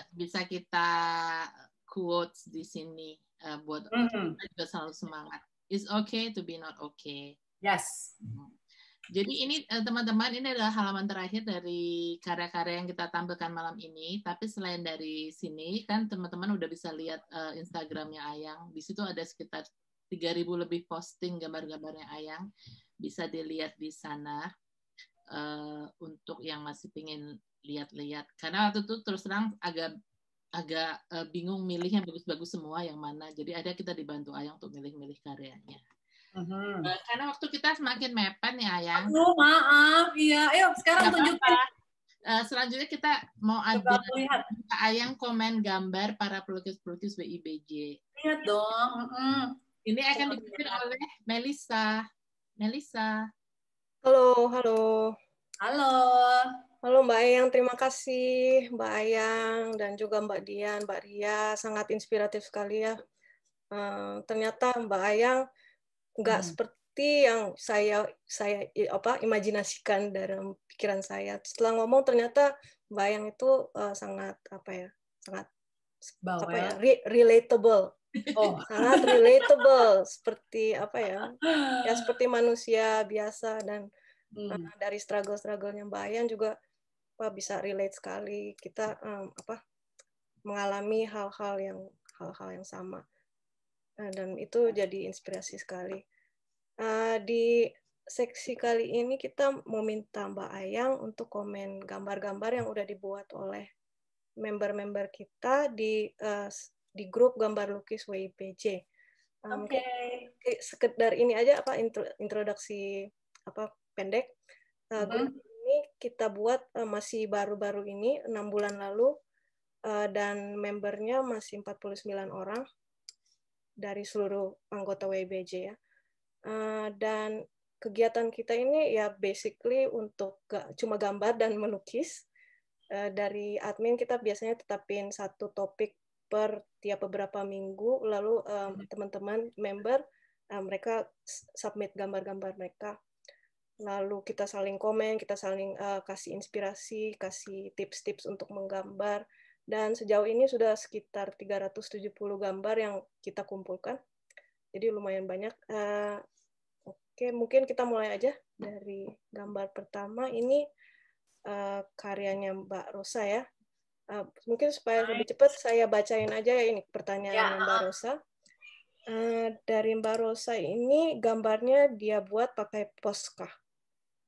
Bisa kita quotes di sini buat kita juga selalu semangat. It's okay to be not okay. Yes. Jadi ini teman-teman, ini adalah halaman terakhir dari karya-karya yang kita tampilkan malam ini. Tapi selain dari sini kan teman-teman udah bisa lihat Instagramnya Ayang. Di situ ada sekitar 3.000 lebih posting gambar-gambarnya Ayang. Bisa dilihat di sana untuk yang masih pengen lihat-lihat. Karena waktu itu terus terang agak bingung milih yang bagus-bagus semua yang mana. Jadi ada kita dibantu Ayang untuk milih-milih karyanya. Karena waktu kita semakin mepet nih Ayang. Oh maaf, iya. Ayo sekarang tunjukin. Selanjutnya kita mau ada Ayang komen gambar para pelukis-pelukis WIBJ. Lihat dong. Ini akan dipimpin oleh Melissa. Melissa. Halo. Halo Mbak Ayang, terima kasih Mbak Ayang dan juga Mbak Dian, Mbak Ria, sangat inspiratif sekali ya. Ternyata Mbak Ayang nggak seperti yang saya imajinasikan dalam pikiran saya. Setelah ngomong ternyata Mbak Ayang itu sangat relatable. Oh. Sangat relatable, seperti seperti manusia biasa, dan dari struggle-struggle-nya Mbak Ayang juga bisa relate sekali. Kita mengalami hal-hal yang sama, dan itu jadi inspirasi sekali. Di seksi kali ini kita mau minta Mbak Ayang untuk komen gambar-gambar yang udah dibuat oleh member-member kita di grup gambar lukis WIPJ. Sekedar ini aja introduksi pendek. Grup ini kita buat masih baru-baru ini, 6 bulan lalu, dan membernya masih 49 orang dari seluruh anggota WBJ ya. Dan kegiatan kita ini ya basically untuk cuma gambar dan melukis. Dari admin kita biasanya tetapin satu topik per tiap beberapa minggu, lalu teman-teman member mereka submit gambar-gambar mereka. Lalu kita saling komen, kita saling kasih inspirasi, kasih tips-tips untuk menggambar. Dan sejauh ini sudah sekitar 370 gambar yang kita kumpulkan. Jadi lumayan banyak. Oke, mungkin kita mulai aja dari gambar pertama. Ini karyanya Mbak Rosa ya. Mungkin supaya lebih cepat saya bacain aja ya ini pertanyaannya Mbak Rosa. Dari Mbak Rosa ini gambarnya dia buat pakai Posca.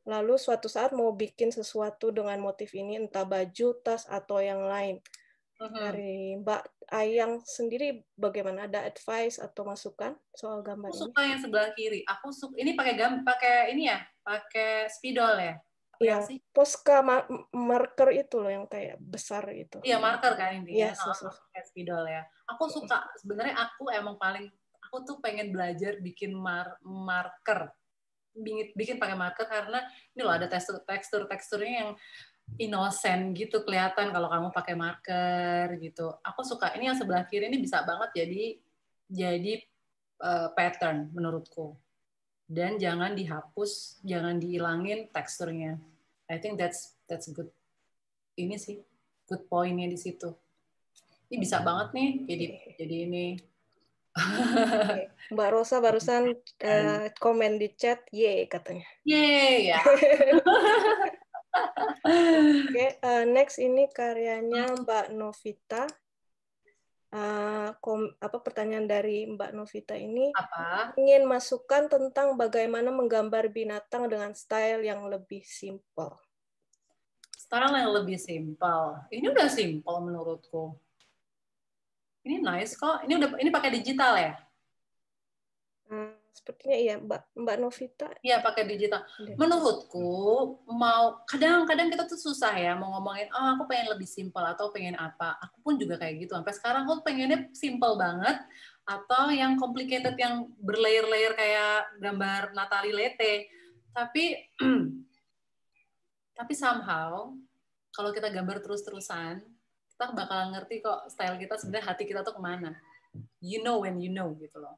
Lalu suatu saat mau bikin sesuatu dengan motif ini, entah baju, tas, atau yang lain. Dari Mbak Ayang sendiri bagaimana? Ada advice atau masukan soal gambar ini? Aku suka yang sebelah kiri. Aku suka ini pakai ini ya, pakai spidol ya. Yang Posca marker itu loh yang kayak besar itu. Iya, marker kan intinya. Yes, pakai spidol ya. Aku suka. Sebenarnya aku tuh pengen belajar bikin marker. Bikin pakai marker karena ini loh ada teksturnya yang innocent gitu kelihatan kalau kamu pakai marker gitu. Aku suka ini yang sebelah kiri ini bisa banget jadi pattern menurutku. Dan jangan dihapus, jangan dihilangin teksturnya. I think that's good. Ini sih good point-nya di situ. Ini bisa banget nih jadi ini. Mbak Rosa barusan komen di chat, ye katanya. Ye ya. Oke, next ini karyanya Mbak Novita. Pertanyaan dari Mbak Novita ini ingin masukan tentang bagaimana menggambar binatang dengan style yang lebih simpel. Style yang lebih simpel. Ini udah simpel menurutku. Ini nice kok. Ini pakai digital ya? Sepertinya iya, Mbak Novita. Iya, pakai digital. Menurutku, kadang-kadang kita tuh susah ya mau ngomongin, aku pengen lebih simpel atau pengen apa. Aku pun juga kayak gitu. Sampai sekarang aku pengennya simpel banget atau yang complicated yang berlayer-layer kayak gambar Natali Lete. Tapi somehow kalau kita gambar terus-terusan, kita bakalan ngerti kok style kita sebenarnya hati kita tuh kemana. You know when you know gitu loh.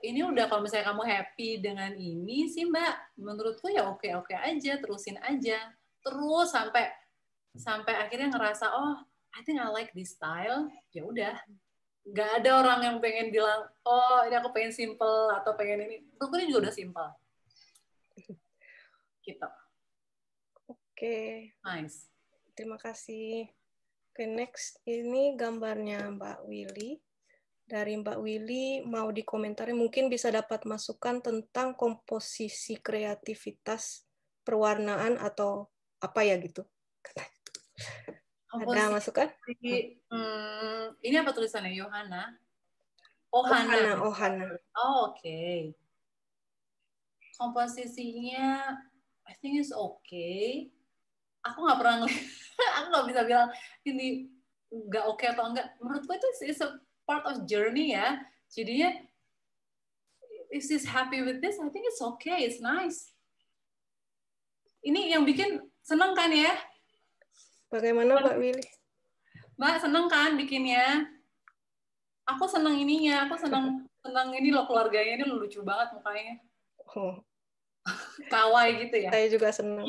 Ini udah kalau misalnya kamu happy dengan ini sih Mbak, menurutku ya oke aja, terusin aja, terus sampai akhirnya ngerasa I think I like this style, ya udah, nggak ada orang yang pengen bilang ini aku pengen simple atau pengen ini, menurutku ini juga udah simple, gitu. Oke. Nice. Terima kasih. Oke, next ini gambarnya Mbak Willy. Dari Mbak Willy mau dikomentari, mungkin bisa dapat masukan tentang komposisi kreativitas perwarnaan atau apa ya gitu. Ada masukan? Ini apa tulisannya? Yohana? Ohana. Oke. Komposisinya I think is okay. Aku nggak pernah aku nggak bisa bilang ini nggak oke atau enggak. Menurutku itu is a part of journey ya. Jadinya, if she's happy with this, I think it's okay, it's nice. Ini yang bikin seneng kan ya? Bagaimana Mbak Willy? Mbak seneng kan bikinnya? Aku seneng ininya, aku seneng ini loh keluarganya, ini lucu banget mukanya. Kawaii gitu ya? Saya juga seneng.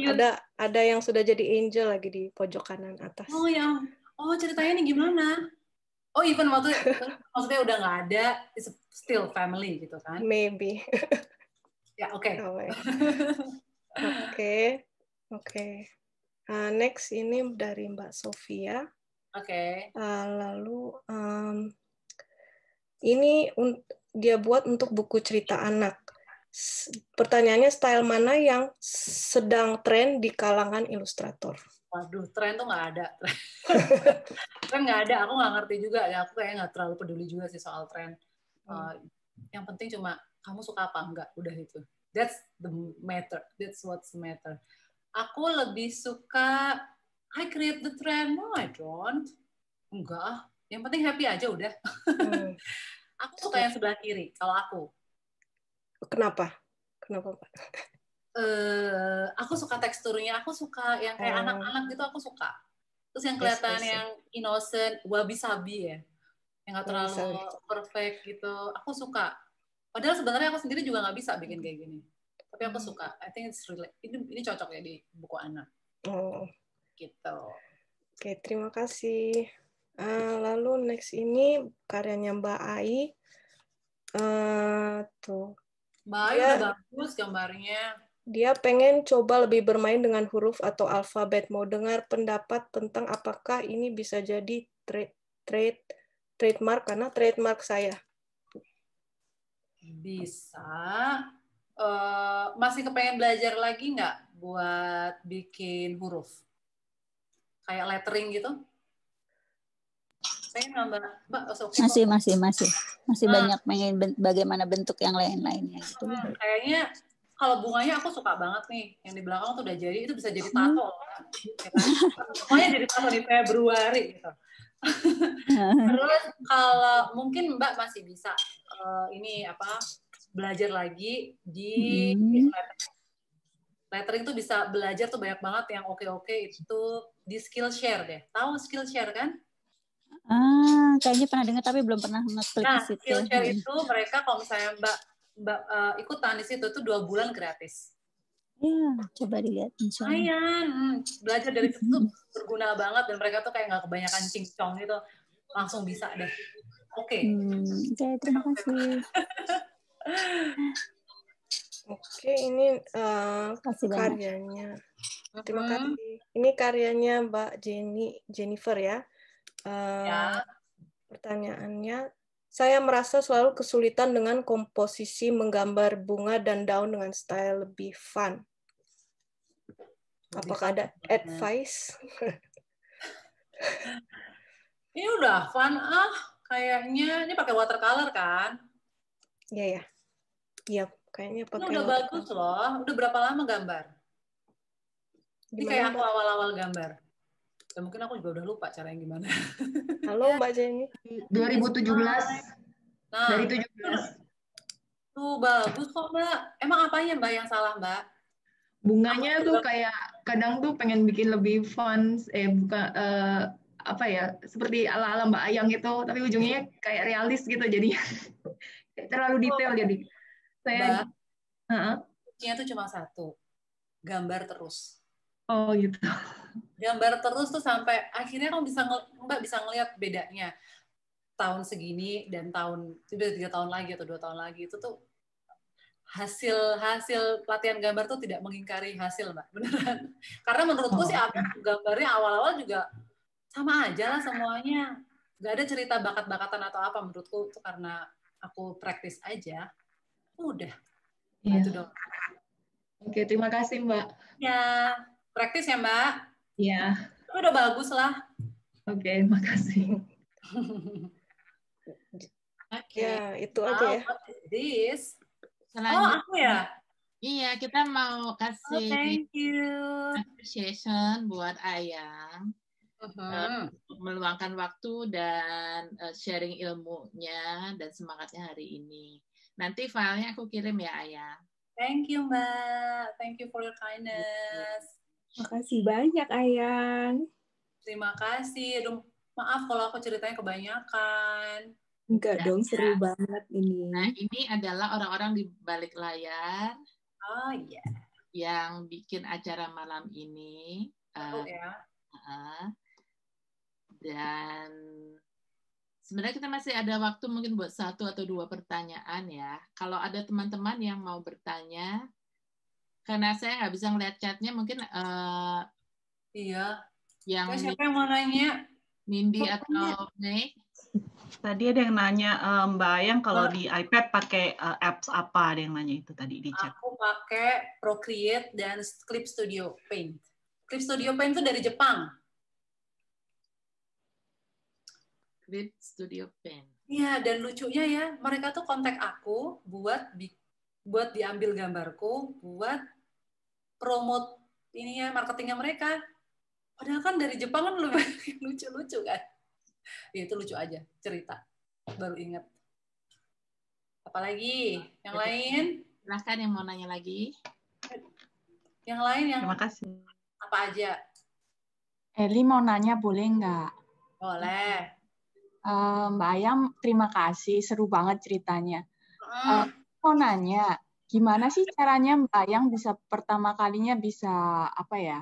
Ada yang sudah jadi angel lagi di pojok kanan atas. Ceritanya ini gimana? Even maksudnya udah nggak ada, it's still family gitu kan? Maybe. Ya, oke. Oke. Next ini dari Mbak Sofia. Oke. Lalu ini dia buat untuk buku cerita anak. Pertanyaannya style mana yang sedang tren di kalangan ilustrator? Waduh, tren tuh nggak ada. Tren nggak ada, aku nggak ngerti juga. Ya, aku kayak nggak terlalu peduli juga sih soal tren. Yang penting cuma kamu suka apa enggak, udah itu. That's the matter. That's what's the matter. Aku lebih suka I create the trend. No, I don't. Enggak. Yang penting happy aja udah. Aku suka yang sebelah kiri kalau aku. Kenapa? Kenapa, Pak? Aku suka teksturnya, aku suka yang kayak anak-anak gitu, aku suka. Terus yang kelihatan yang innocent, wabi-sabi ya, yang nggak terlalu perfect gitu, aku suka. Padahal sebenarnya aku sendiri juga nggak bisa bikin kayak gini, tapi aku suka. I think it's really, ini cocok ya di buku anak. Gitu. Oke, terima kasih. Lalu next ini karyanya Mbak Ai. Tuh. Mbak Ai udah bagus gambarnya. Dia pengen coba lebih bermain dengan huruf atau alfabet. Mau dengar pendapat tentang apakah ini bisa jadi trademark, karena trademark saya. Bisa. Masih kepengen belajar lagi nggak buat bikin huruf? Kayak lettering gitu? Pengen nambah, Mbak? Masih banyak pengen bagaimana bentuk yang lain-lainnya gitu. Kayaknya kalau bunganya aku suka banget nih, yang di belakang tuh udah jadi, itu bisa jadi tato. Pokoknya jadi tato di Februari gitu. Terus kalau mungkin Mbak masih bisa ini apa belajar lagi di lettering tuh bisa belajar tuh banyak banget yang oke itu di Skillshare deh. Tahu Skillshare kan? Kayaknya pernah dengar tapi belum pernah ngeklik ke situ. Skillshare itu mereka kalau misalnya Mbak ikutan di situ tuh 2 bulan gratis. Ya, coba dilihat. Belajar dari situ tuh berguna banget dan mereka tuh kayak nggak kebanyakan cincong gitu, langsung bisa deh. Oke, terima kasih. Oke, ini karyanya. Terima kasih. Ini karyanya Mbak Jennifer ya. Pertanyaannya, saya merasa selalu kesulitan dengan komposisi menggambar bunga dan daun dengan style lebih fun. Apakah ada advice? Ini udah fun kayaknya. Ini pakai watercolor kan? Iya. Iya, kayaknya pakai. Ini udah bagus loh. Udah berapa lama gambar? Ini kayak aku awal-awal gambar. Ya, mungkin aku juga udah lupa caranya gimana. Halo Mbak Jenny. 2017. Nah, dari 17. Tuh bagus kok Mbak. Emang apanya Mbak yang salah Mbak? Bunganya tuh kayak kadang tuh pengen bikin lebih fun, apa ya, seperti ala-ala Mbak Ayang itu, tapi ujungnya kayak realis gitu, jadi terlalu detail jadi. Saya kuncinya tuh cuma satu, gambar terus. Oh gitu. Gambar terus tuh sampai akhirnya Mbak bisa ngelihat bedanya tahun segini dan tahun 3 tahun lagi atau 2 tahun lagi itu tuh hasil pelatihan gambar tuh tidak mengingkari hasil Mbak, beneran. Karena menurutku sih gambarnya awal-awal juga sama aja lah semuanya, nggak ada cerita bakat-bakatan atau apa menurutku itu karena aku praktis aja, udah. Iya. Itu dong. Oke, terima kasih Mbak. Ya. Praktis ya, Mbak? Iya. Udah bagus lah. Oke, makasih. Ya, itu aja ya. What is this? Selanjutnya, aku ya? Iya, kita mau kasih thank you. appreciation buat Ayang. Untuk meluangkan waktu dan sharing ilmunya dan semangatnya hari ini. Nanti filenya aku kirim ya, Ayang. Thank you, Mbak. Thank you for your kindness. Makasih banyak, Ayang. Terima kasih. Aduh, maaf kalau aku ceritanya kebanyakan. Enggak dong, seru banget ini. Nah, ini adalah orang-orang di balik layar. Oh iya. Yang bikin acara malam ini. Dan sebenarnya kita masih ada waktu mungkin buat 1 atau 2 pertanyaan ya. Kalau ada teman-teman yang mau bertanya, karena saya nggak bisa ngeliat chatnya, mungkin iya. Yang siapa yang mau nanya? Nindi atau May? Tadi ada yang nanya Mbak Ayang kalau di iPad pakai apps apa, ada yang nanya itu tadi di chat. Aku pakai Procreate dan Clip Studio Paint. Clip Studio Paint itu dari Jepang. Clip Studio Paint. Iya, dan lucunya ya, mereka tuh kontak aku buat diambil gambarku, buat promote ininya marketingnya mereka. Padahal kan dari Jepang kan lebih lucu-lucu kan. Ya, itu lucu aja cerita. Baru ingat. Apalagi yang lain? Silahkan yang mau nanya lagi. Yang lain yang Terima kasih. apa aja? Eli mau nanya boleh nggak? Boleh. Mbak Ayam, terima kasih. Seru banget ceritanya. Mau nanya, gimana sih caranya Mbak Ayam bisa pertama kalinya bisa apa ya?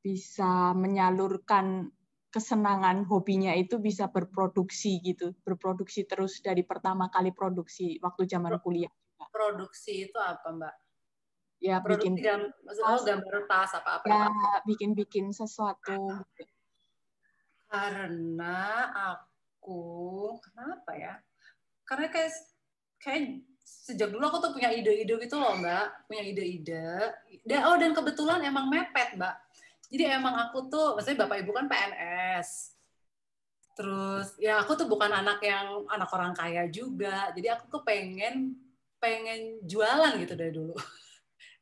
Bisa menyalurkan kesenangan hobinya itu bisa berproduksi gitu, berproduksi terus dari pertama kali produksi waktu zaman kuliah. Produksi itu apa, Mbak? Ya, Produksi bikin gambar tas apa-apa. Ya, bikin sesuatu. Gitu. Karena kenapa ya? Karena kayak sejak dulu aku tuh punya ide-ide gitu loh, Mbak. Punya ide-ide. Dan kebetulan emang mepet, Mbak. Jadi emang aku tuh, maksudnya Bapak Ibu kan PNS. Terus ya aku tuh bukan anak orang kaya juga. Jadi aku tuh pengen jualan gitu dari dulu.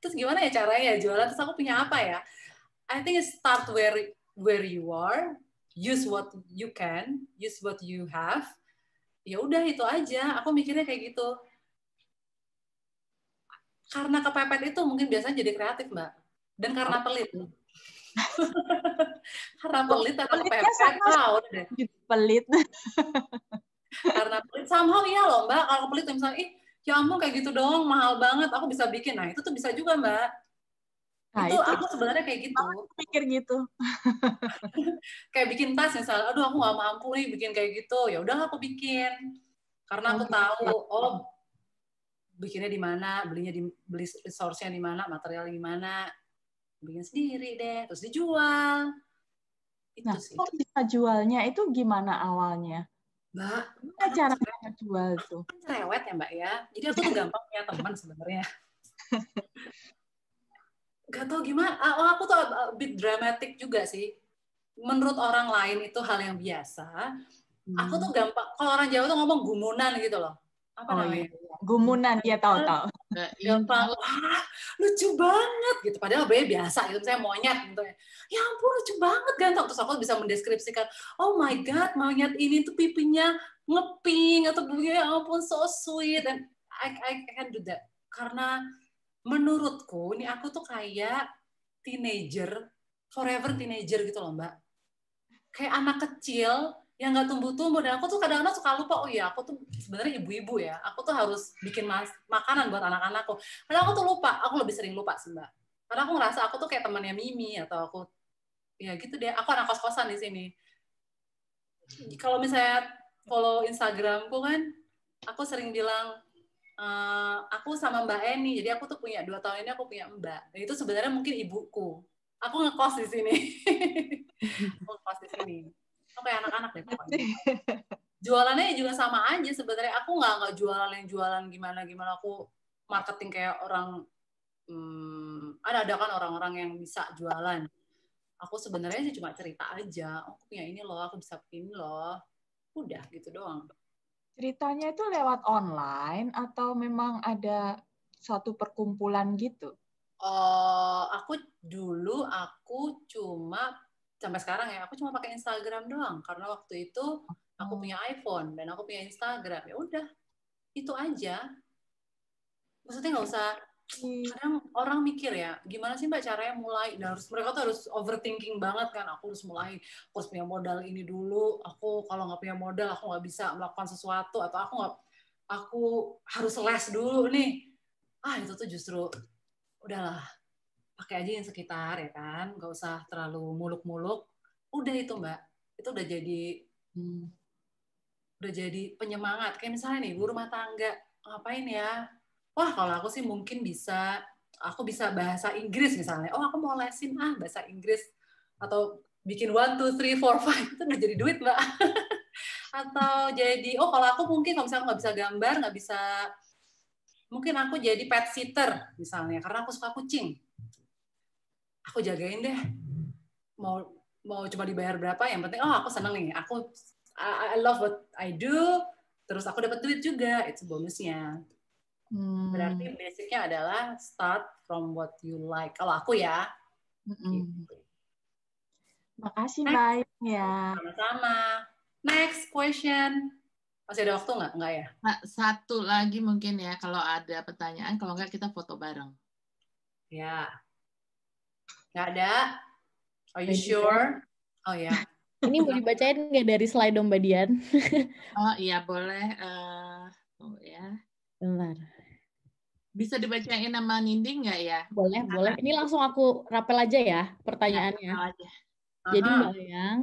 Terus gimana ya caranya jualan? Terus aku punya apa ya? I think start where you are, use what you can, use what you have. Ya udah itu aja. Aku mikirnya kayak gitu. Karena kepepet itu mungkin biasanya jadi kreatif, Mbak. Dan karena pelit. Karena pelit atau kepepet, udah deh. Pelit. Karena pelit, somehow iya loh, Mbak. Kalau pelit misalnya, ya ampun kayak gitu doang, mahal banget, aku bisa bikin. Nah, itu tuh bisa juga, Mbak. Nah, itu aku sebenarnya kayak gitu. Pikir gitu. Kayak bikin tas misalnya, aduh aku nggak mampu nih bikin kayak gitu. Ya udah aku bikin. Karena aku tahu, bikinnya di mana, beli resource-nya di mana, material di mana. Bikin sendiri deh, terus dijual. Itu sih. Kok bisa jualnya itu gimana awalnya? Mbak, cara jual tuh? Cerewet ya, Mbak ya. Jadi aku tuh gampang punya teman sebenarnya. Gak tau gimana. Aku tuh a bit dramatic juga sih. Menurut orang lain itu hal yang biasa. Aku tuh gampang. Kalau orang Jawa tuh ngomong gumunan gitu loh. Apa namanya? Iya. Gumunan, dia tahu-tahu. Gampang, wah lucu banget gitu. Padahal biasa gitu, misalnya monyet gitu. Ya ampun lucu banget ganteng. Terus aku bisa mendeskripsikan, oh my god monyet ini tuh pipinya ngeping atau ya ampun so sweet. And I can do that. Karena menurutku ini aku tuh kayak teenager, forever teenager gitu loh, Mbak. Kayak anak kecil yang nggak tumbuh-tumbuh, dan aku tuh kadang-kadang suka lupa, oh iya aku tuh sebenarnya ibu-ibu ya, aku tuh harus bikin makanan buat anak-anakku. Padahal aku tuh lupa, aku lebih sering lupa sih, Mbak. Karena aku ngerasa aku tuh kayak temannya Mimi, atau aku ya gitu deh, aku anak kos-kosan di sini. Kalau misalnya follow Instagramku kan, aku sering bilang aku sama Mbak Eni, jadi aku tuh punya 2 tahun ini aku punya Mbak. Dan itu sebenarnya mungkin ibuku. Aku ngekos di sini. Aku ngekos di sini. Aku kayak anak-anak deh pokoknya. Jualannya juga sama aja sebenarnya. Aku nggak jualan gimana aku marketing kayak orang ada kan orang-orang yang bisa jualan. Aku sebenarnya sih cuma cerita aja. Aku punya ini loh, aku bisa ini loh. Udah gitu doang. Ceritanya itu lewat online atau memang ada satu perkumpulan gitu? Aku cuma sampai sekarang ya, aku cuma pakai Instagram doang karena waktu itu aku punya iPhone dan aku punya Instagram. Ya udah, itu aja. Maksudnya nggak usah. Kadang orang mikir ya, gimana sih Mbak caranya mulai? Dan mereka tuh harus overthinking banget kan. Aku harus mulai, aku harus punya modal ini dulu. Aku kalau nggak punya modal, aku nggak bisa melakukan sesuatu, atau aku harus les dulu nih. Itu tuh justru udahlah. Pakai aja yang sekitar ya kan, nggak usah terlalu muluk-muluk. Udah itu Mbak, itu udah jadi penyemangat. Kayak misalnya nih, ibu rumah tangga ngapain ya? Wah kalau aku sih mungkin aku bisa bahasa Inggris misalnya. Oh aku mau lesin bahasa Inggris, atau bikin 1, 2, 3, 4, 5 itu udah jadi duit Mbak. Atau jadi kalau aku mungkin kalau misalnya nggak bisa gambar, nggak bisa, mungkin aku jadi pet sitter misalnya karena aku suka kucing. Aku jagain deh, mau cuma dibayar berapa, yang penting aku seneng nih, I love what I do, terus aku dapat duit juga, itu bonusnya. Berarti basicnya adalah start from what you like, kalau aku ya. Gitu. Makasih Mbak ya. Sama-sama. Next question. Masih ada waktu nggak? Nggak ya? Nah, satu lagi mungkin ya, kalau ada pertanyaan, kalau nggak kita foto bareng. Ya. Nggak ada? Are you sure? Oh ya. Ini mau dibacain nggak dari slide dong, Mbak Dian? Oh iya, boleh. Oh ya. Bentar. Bisa dibacain nama Ninding nggak ya? Boleh, boleh. Ini langsung aku rapel aja ya pertanyaannya. Ya, aja. Jadi Mbak Ayang,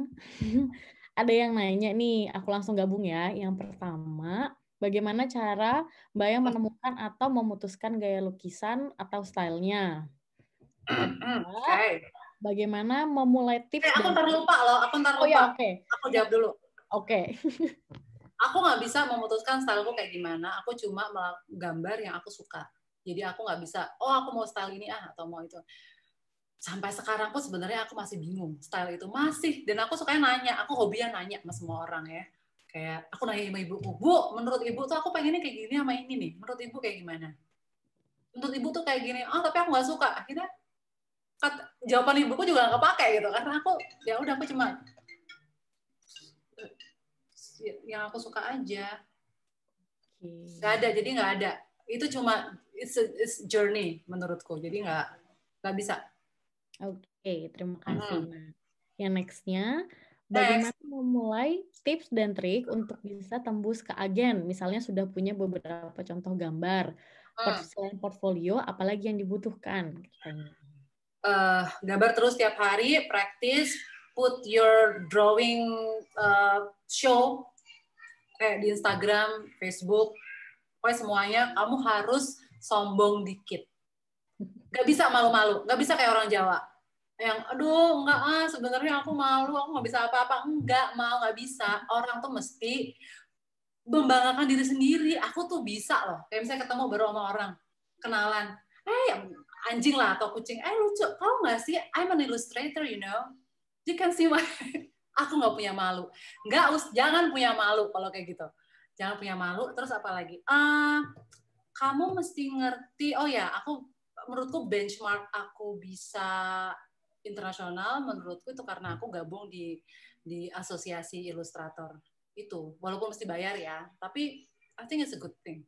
ada yang nanya nih, aku langsung gabung ya. Yang pertama, bagaimana cara Mbak Ayang menemukan atau memutuskan gaya lukisan atau stylenya? Bagaimana memulai tips? Aku ntar lupa loh, aku ntar lupa. Oh ya, oke. Aku jawab dulu. Oke. Aku nggak bisa memutuskan styleku kayak gimana. Aku cuma gambar yang aku suka. Jadi aku nggak bisa, oh aku mau style ini atau mau itu. Sampai sekarang pun sebenarnya aku masih bingung style itu masih. Dan aku sukanya nanya, aku hobinya nanya sama semua orang ya. Kayak aku nanya sama ibuku, Bu, menurut ibu tuh aku pengennya kayak gini sama ini nih. Menurut ibu kayak gimana? Menurut ibu tuh kayak gini. Oh tapi aku nggak suka. Akhirnya jawaban ibuku juga nggak kepake gitu. Karena aku ya udah aku cuma yang aku suka aja. Nggak ada, jadi nggak ada. Itu cuma it's journey menurutku. Jadi nggak bisa. Oke, terima kasih. Nah, yang next-nya, bagaimana memulai tips dan trik untuk bisa tembus ke agen? Misalnya sudah punya beberapa contoh gambar, selain portfolio, apalagi yang dibutuhkan? Gambar terus tiap hari, practice, put your drawing show kayak di Instagram, Facebook, pokoknya semuanya kamu harus sombong dikit. Gak bisa malu-malu, gak bisa kayak orang Jawa. Yang, aduh, enggak sebenarnya aku malu, aku nggak bisa apa-apa. Enggak, nggak bisa. Orang tuh mesti membanggakan diri sendiri. Aku tuh bisa loh. Kayak misalnya ketemu baru sama orang, kenalan. Anjing lah atau kucing. Lucu, tau nggak sih? I'm an illustrator, you know. You can see my... Aku nggak punya malu. Jangan punya malu kalau kayak gitu. Jangan punya malu. Terus apa lagi? Kamu mesti ngerti. Oh ya, menurutku benchmark aku bisa internasional. Menurutku itu karena aku gabung di asosiasi ilustrator itu. Walaupun mesti bayar ya. Tapi I think it's a good thing.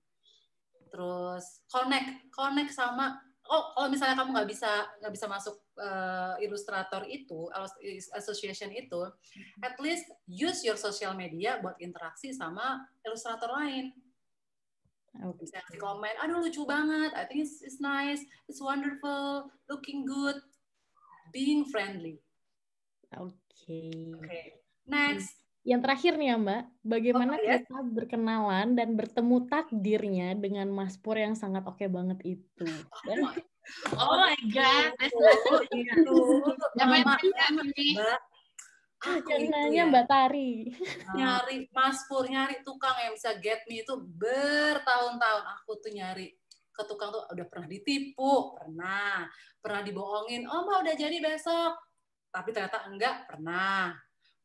Terus connect sama. Kalau misalnya kamu nggak bisa masuk ilustrator itu, association itu, at least use your social media buat interaksi sama ilustrator lain. Bisa kasih komen, aduh lucu banget, I think it's nice, it's wonderful, looking good, being friendly. Oke. Next. Yang terakhir nih ya Mbak, bagaimana kita berkenalan dan bertemu takdirnya dengan Mas Pur yang sangat oke banget itu? Oh my God, yang nanya Mbak Tari. Nyari Mas Pur, nyari tukang yang bisa get me itu bertahun-tahun. Aku tuh nyari ke tukang tuh udah pernah ditipu, pernah dibohongin, oh Mbak udah jadi besok. Tapi ternyata enggak, pernah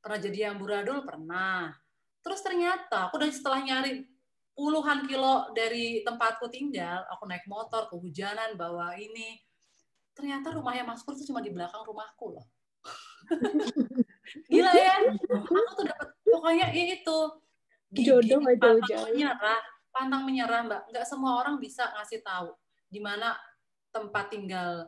jadi amburadul, pernah. Terus ternyata aku setelah nyari puluhan kilo dari tempatku tinggal, aku naik motor, kehujanan, bawa ini. Ternyata rumahnya Mas Pur itu cuma di belakang rumahku loh. Gila ya? Aku tuh dapat pokoknya itu. Jodoh jauh-jauh. Pantang menyerah, Mbak. Nggak semua orang bisa ngasih tahu di mana tempat tinggal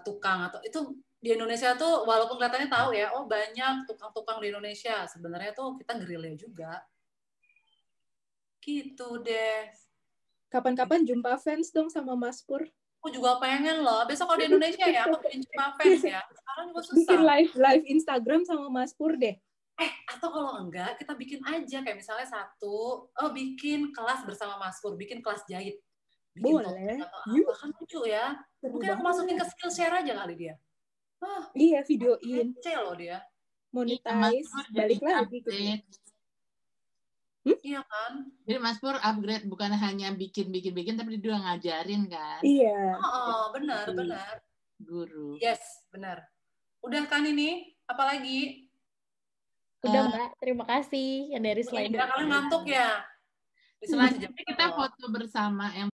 tukang atau itu. Di Indonesia tuh walaupun kelihatannya tahu ya, oh banyak tukang-tukang di Indonesia, sebenarnya tuh kita gerilya juga. Gitu deh. Kapan-kapan jumpa fans dong sama Mas Pur. Aku juga pengen loh. Besok kalau di Indonesia ya, aku bikin jumpa fans ya. Sekarang juga susah. Bikin live Instagram sama Mas Pur deh. Atau kalau enggak, kita bikin aja kayak misalnya bikin kelas bersama Mas Pur, bikin kelas jahit. Bikin boleh. Apa kan lucu ya. Mungkin aku masukin ke Skillshare aja kali dia. Iya, videoin. Kecil loh dia. Monetize, balik lagi ke Iya kan? Jadi Mas Pur upgrade bukan hanya bikin tapi dia juga ngajarin kan? Iya. Benar. Guru. Yes, benar. Udah kan ini? Apalagi? Udah Mbak, terima kasih yang dari slide. Kalian ngantuk ya? Selanjutnya kita foto bersama yang